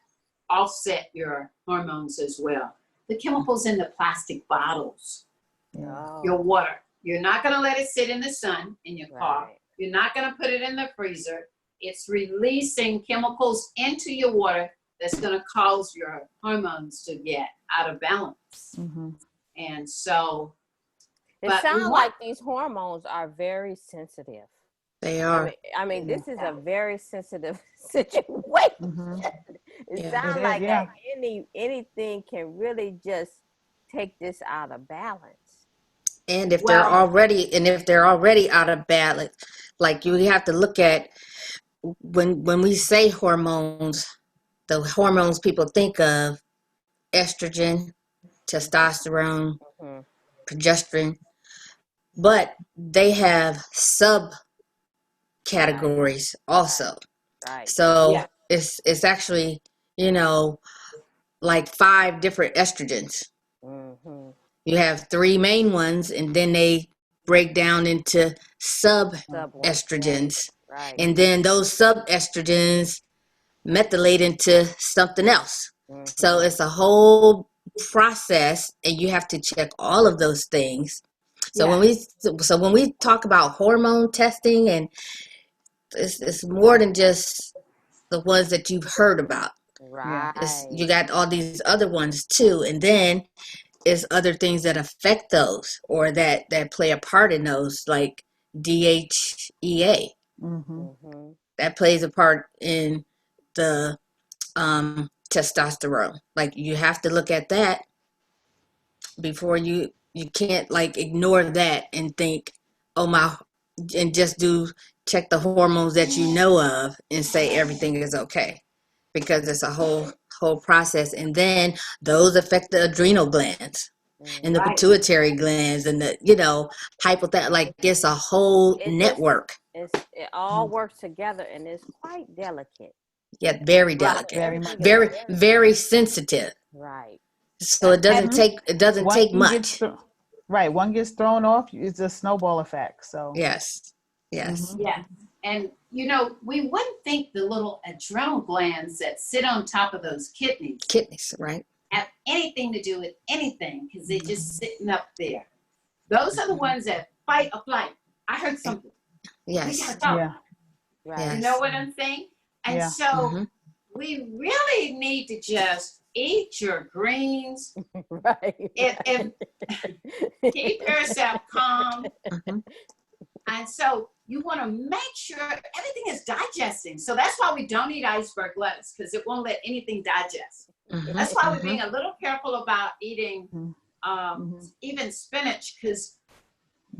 offset your hormones as well. The chemicals in the plastic bottles, your water. You're not going to let it sit in the sun in your car. Right. You're not going to put it in the freezer. It's releasing chemicals into your water that's going to cause your hormones to get out of balance. And so, It but we sounds want, like these hormones are very sensitive. They are. I mean, this is a very sensitive situation. It Yeah. sounds It is, like yeah. anything can really just take this out of balance. And if well, they're already out of balance, like you have to look at when we say hormones, the hormones people think of: estrogen, testosterone, Mhm. progesterone, but they have subcategories also. Right. So yeah, it's actually, like 5 different estrogens. Mm-hmm. You have 3 main ones, and then they break down into sub Subway. estrogens. Right. And then those sub estrogens methylate into something else. So it's a whole process, and you have to check all of those things. So when we talk about hormone testing, and it's more than just the ones that you've heard about. Right. You got all these other ones too, and then it's other things that affect those, or that play a part in those, like DHEA. That plays a part in the testosterone. Like, you have to look at that before you can't like ignore that and think, oh my, and just check the hormones that you know of and say everything is okay, because it's a whole process. And then those affect the adrenal glands and the right. pituitary glands and the hypothalamus. Like, it's a whole network. It all works together, and it's quite delicate. Yeah, very Right. delicate, Very much. very very sensitive. Right. So it doesn't Mhm. take One gets much. right. One gets thrown off. It's a snowball effect. So Yes. Yes. mhm. Yeah. And you know, we wouldn't think the little adrenal glands that sit on top of those kidneys Kidneys, right? have anything to do with anything because they're just sitting up there. Those are the ones that fight or flight. I heard something. We Yes. gotta go. Yeah. Right. You know Yes. what I'm saying? And Yeah. so Mhm. we really need to just eat your greens. Right. If keep yourself calm. Mhm. And so you want to make sure everything is digesting. So that's why we don't eat iceberg lettuce because it won't let anything digest. Mhm. That's why we're Mhm. being a little careful about eating Mhm. even spinach because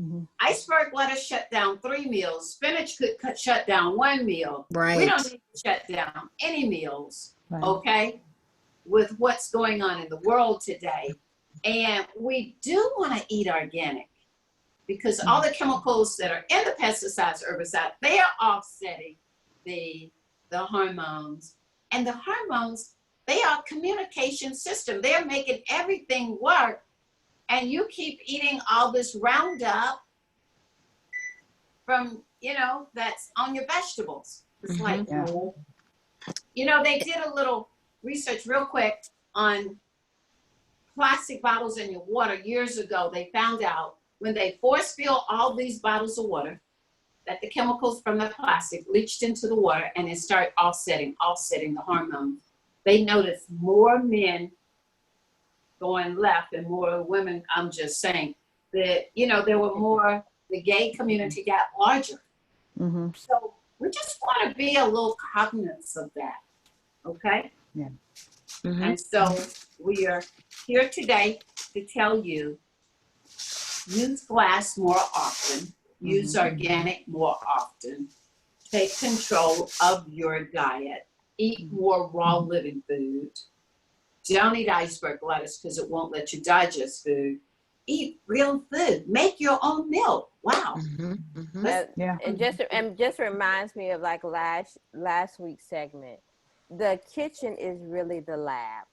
Mhm. iceberg lettuce shut down 3 meals. Spinach could shut down 1 meal. We Right. don't need to shut down any meals, Right. okay, with what's going on in the world today. And we do want to eat organic because all the chemicals that are in the pesticides, herbicides, they are offsetting the hormones. And the hormones, they are communication system. They're making everything work. And you keep eating all this Roundup from, that's on your vegetables. It's like, Yeah. no. You know, they did a little research real quick on plastic bottles in your water years ago. They found out when they force fill all these bottles of water that the chemicals from the plastic leached into the water and it started offsetting the hormones. They noticed more men going left and more women. I'm just saying that, there were more, the gay community got larger. Mm-hmm. So we just want to be a little cognizant of that. Okay? Yeah. Mhm. And so we are here today to tell you, use glass more often, use organic more often, take control of your diet, eat more raw living food. Don't eat iceberg lettuce because it won't let you digest food. Eat real food. Make your own milk. Wow. Mhm. Mhm. Let's- Yeah. It just reminds me of like last week's segment. The kitchen is really the lab.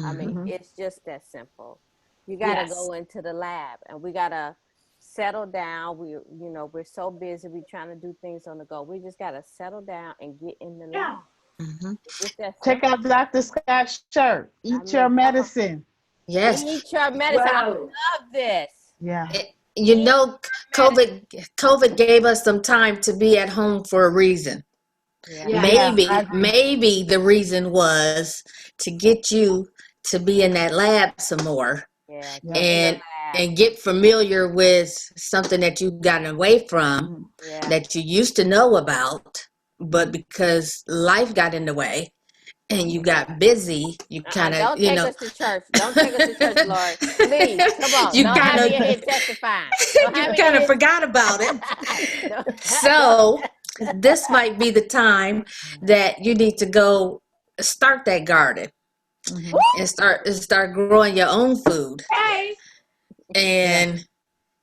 I mean, Mhm. it's just that simple. You got to Yes. go into the lab, and we got to settle down. We're so busy. We're trying to do things on the go. We just got to settle down and get in the Yeah. lab. Mhm. It's just that Check simple. out Dr. Scott's shirt. Eat I your mean, come on. medicine. Yes. Eat your medicine. I Whoa. love this. Yeah. You Eat know, your medicine. COVID gave us some time to be at home for a reason. Yeah. Yeah. Yeah, I agree. Maybe the reason was to get you to be in that lab some more Yeah. Yeah. Get in the and lab. get familiar with something that you've gotten away from Mhm. Yeah. that you used to know about, but because life got in the way and you got busy, you kind of, Don't take us to church. Don't take us to church, Lord. Please, come on. you Don't kind have me in here of testifying. Don't have you me kind of in forgot about it. here. No. So this might be the time that you need to go start that garden Mhm. and start growing your own food Hey. and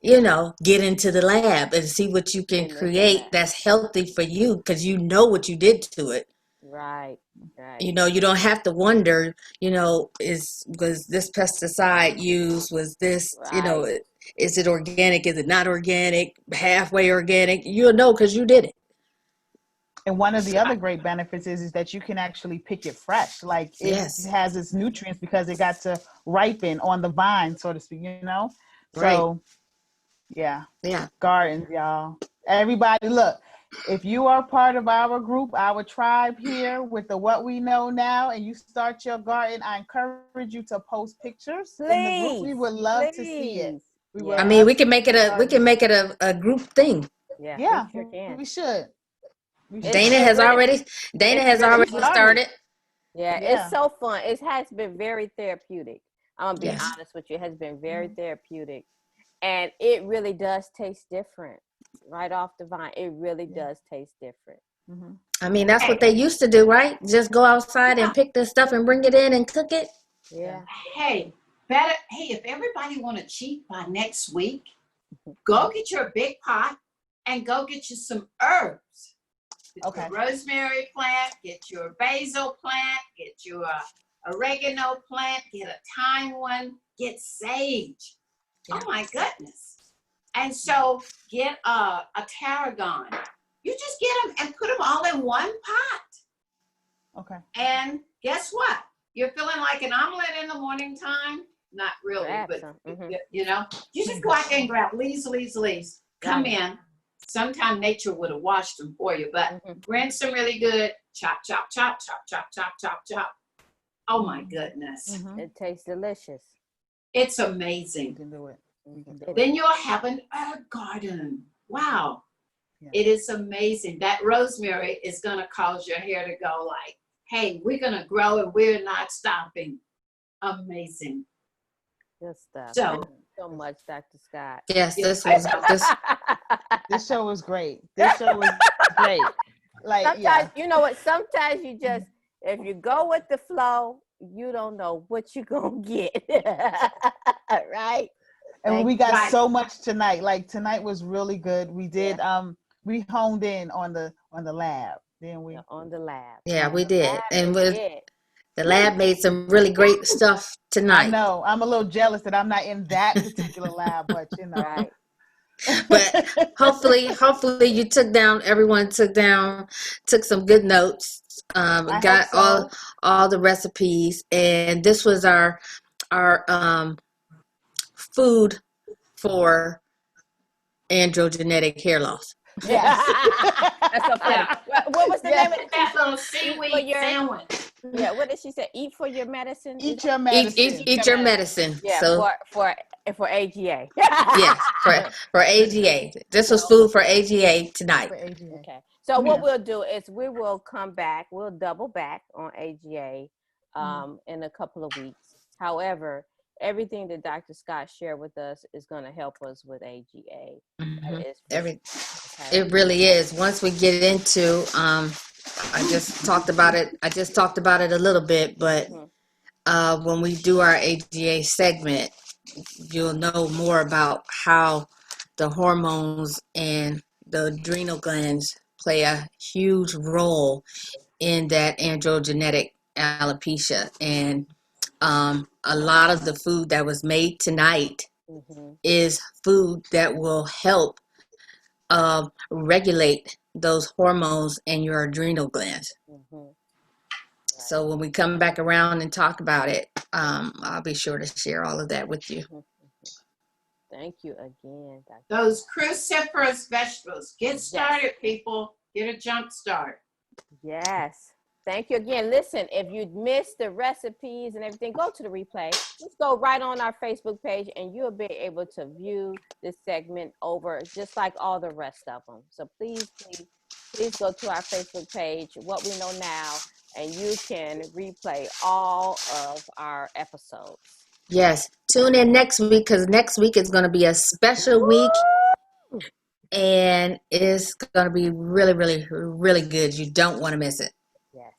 get into the lab and see what you can In the create lab. that's healthy for you because you know what you did to it. Right. Right. You don't have to wonder, was this pesticide used? Was this, Right. is it organic? Is it not organic? Halfway organic? You'll know because you did it. And one of the other great benefits is that you can actually pick it fresh. Like it Yes. has its nutrients because it got to ripen on the vine, so to speak, Right. So yeah, Yeah. gardens, y'all. Everybody, look, if you are part of our group, our tribe here with the What We Know Now, and you start your garden, I encourage you to post pictures in the group. We Please. would love to see it. Please. We Yeah. would I mean, love we can make it a group thing. Yeah. Yeah, We sure can. we should. We It's should. Dana has really, already it's really fun. started. Yeah, Yeah. it's so fun. It has been very therapeutic. I'm gonna be Yes. honest with you. It has been very therapeutic, and it really does taste different right off the vine. It really does taste different. Mhm. I mean, that's what they used to do, right? Just go outside and pick the stuff and bring it in and cook it. Yeah. Hey, if everybody want to cheat by next week, go get your big pot and go get you some herbs. Get Okay. your rosemary plant, get your basil plant, get your oregano plant, get a thyme one, get sage. Yeah. Oh my goodness. And so get a tarragon. You just get them and put them all in one pot. Okay. And guess what? You're feeling like an omelet in the morning time? Not really, but you know, you just go out there and grab leaves. Come in. Sometime nature would have washed them for you, but rinse them really good. Chop, chop, chop, chop, chop, chop, chop, chop. Oh my goodness. It tastes delicious. It's We amazing. can do it. We can do it. Then you'll have an herb garden. Wow. Yeah. It is amazing. That rosemary is going to cause your hair to go like, hey, we're going to grow and we're not stopping. Amazing. Good stuff. So- Thank you so much, Dr. Scott. Yes, Yeah, This show was great. This show was great. Like, Sometimes, you know what? Sometimes you just, if you go with the flow, you don't know what you're going to get. Right? and we got Right. so much tonight. Like tonight was really good. We did we honed in on the lab. Then we On the lab. yeah, we The did. lab And is with it. the lab made some really great stuff I tonight. know I'm a little jealous that I'm not in that particular lab, but you know. Right. But hopefully everyone took some good notes, I got hope so. all the recipes, and this was our food for androgenetic hair loss. Yes. That's so funny. What was the Yes. name of that the little seaweed sandwich. Yeah, what did she say? Eat for your medicine? Eat your medicine. Eat your medicine. Yeah, So for AGA. yes, for AGA. This was food for AGA tonight. For AGA. Okay. So what Yeah. we'll do is we will come back. We'll double back on AGA in a couple of weeks. However, everything that Dr. Scott shared with us is going to help us with AGA. Mhm. That is for Every sure. Okay. It really is. Once we get into, I just talked about it a little bit, but when we do our AGA segment, you'll know more about how the hormones and the adrenal glands play a huge role in that androgenetic alopecia. And a lot of the food that was made tonight is food that will help regulate those hormones in your adrenal glands. So when we come back around and talk about it, I'll be sure to share all of that with you. Thank you again, Dr. Those cruciferous vegetables. Get started, people. Get a jump start. Yes. Thank you again. Listen, if you missed the recipes and everything, go to the replay. Just go right on our Facebook page and you'll be able to view this segment over just like all the rest of them. So please go to our Facebook page, What We Know Now, and you can replay all of our episodes. Yes. Tune in next week because next week is going to be a special week. And it's going to be really, really, really good. You don't want to miss it. Yes.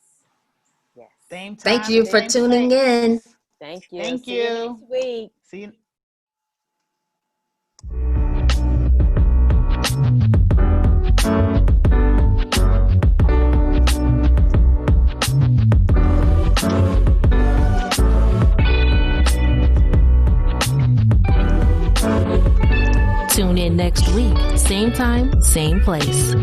Yes. Same time, Thank you for same tuning place. in. Thank you. Thank See you you. next week. See you. Tune in next week, same time, same place.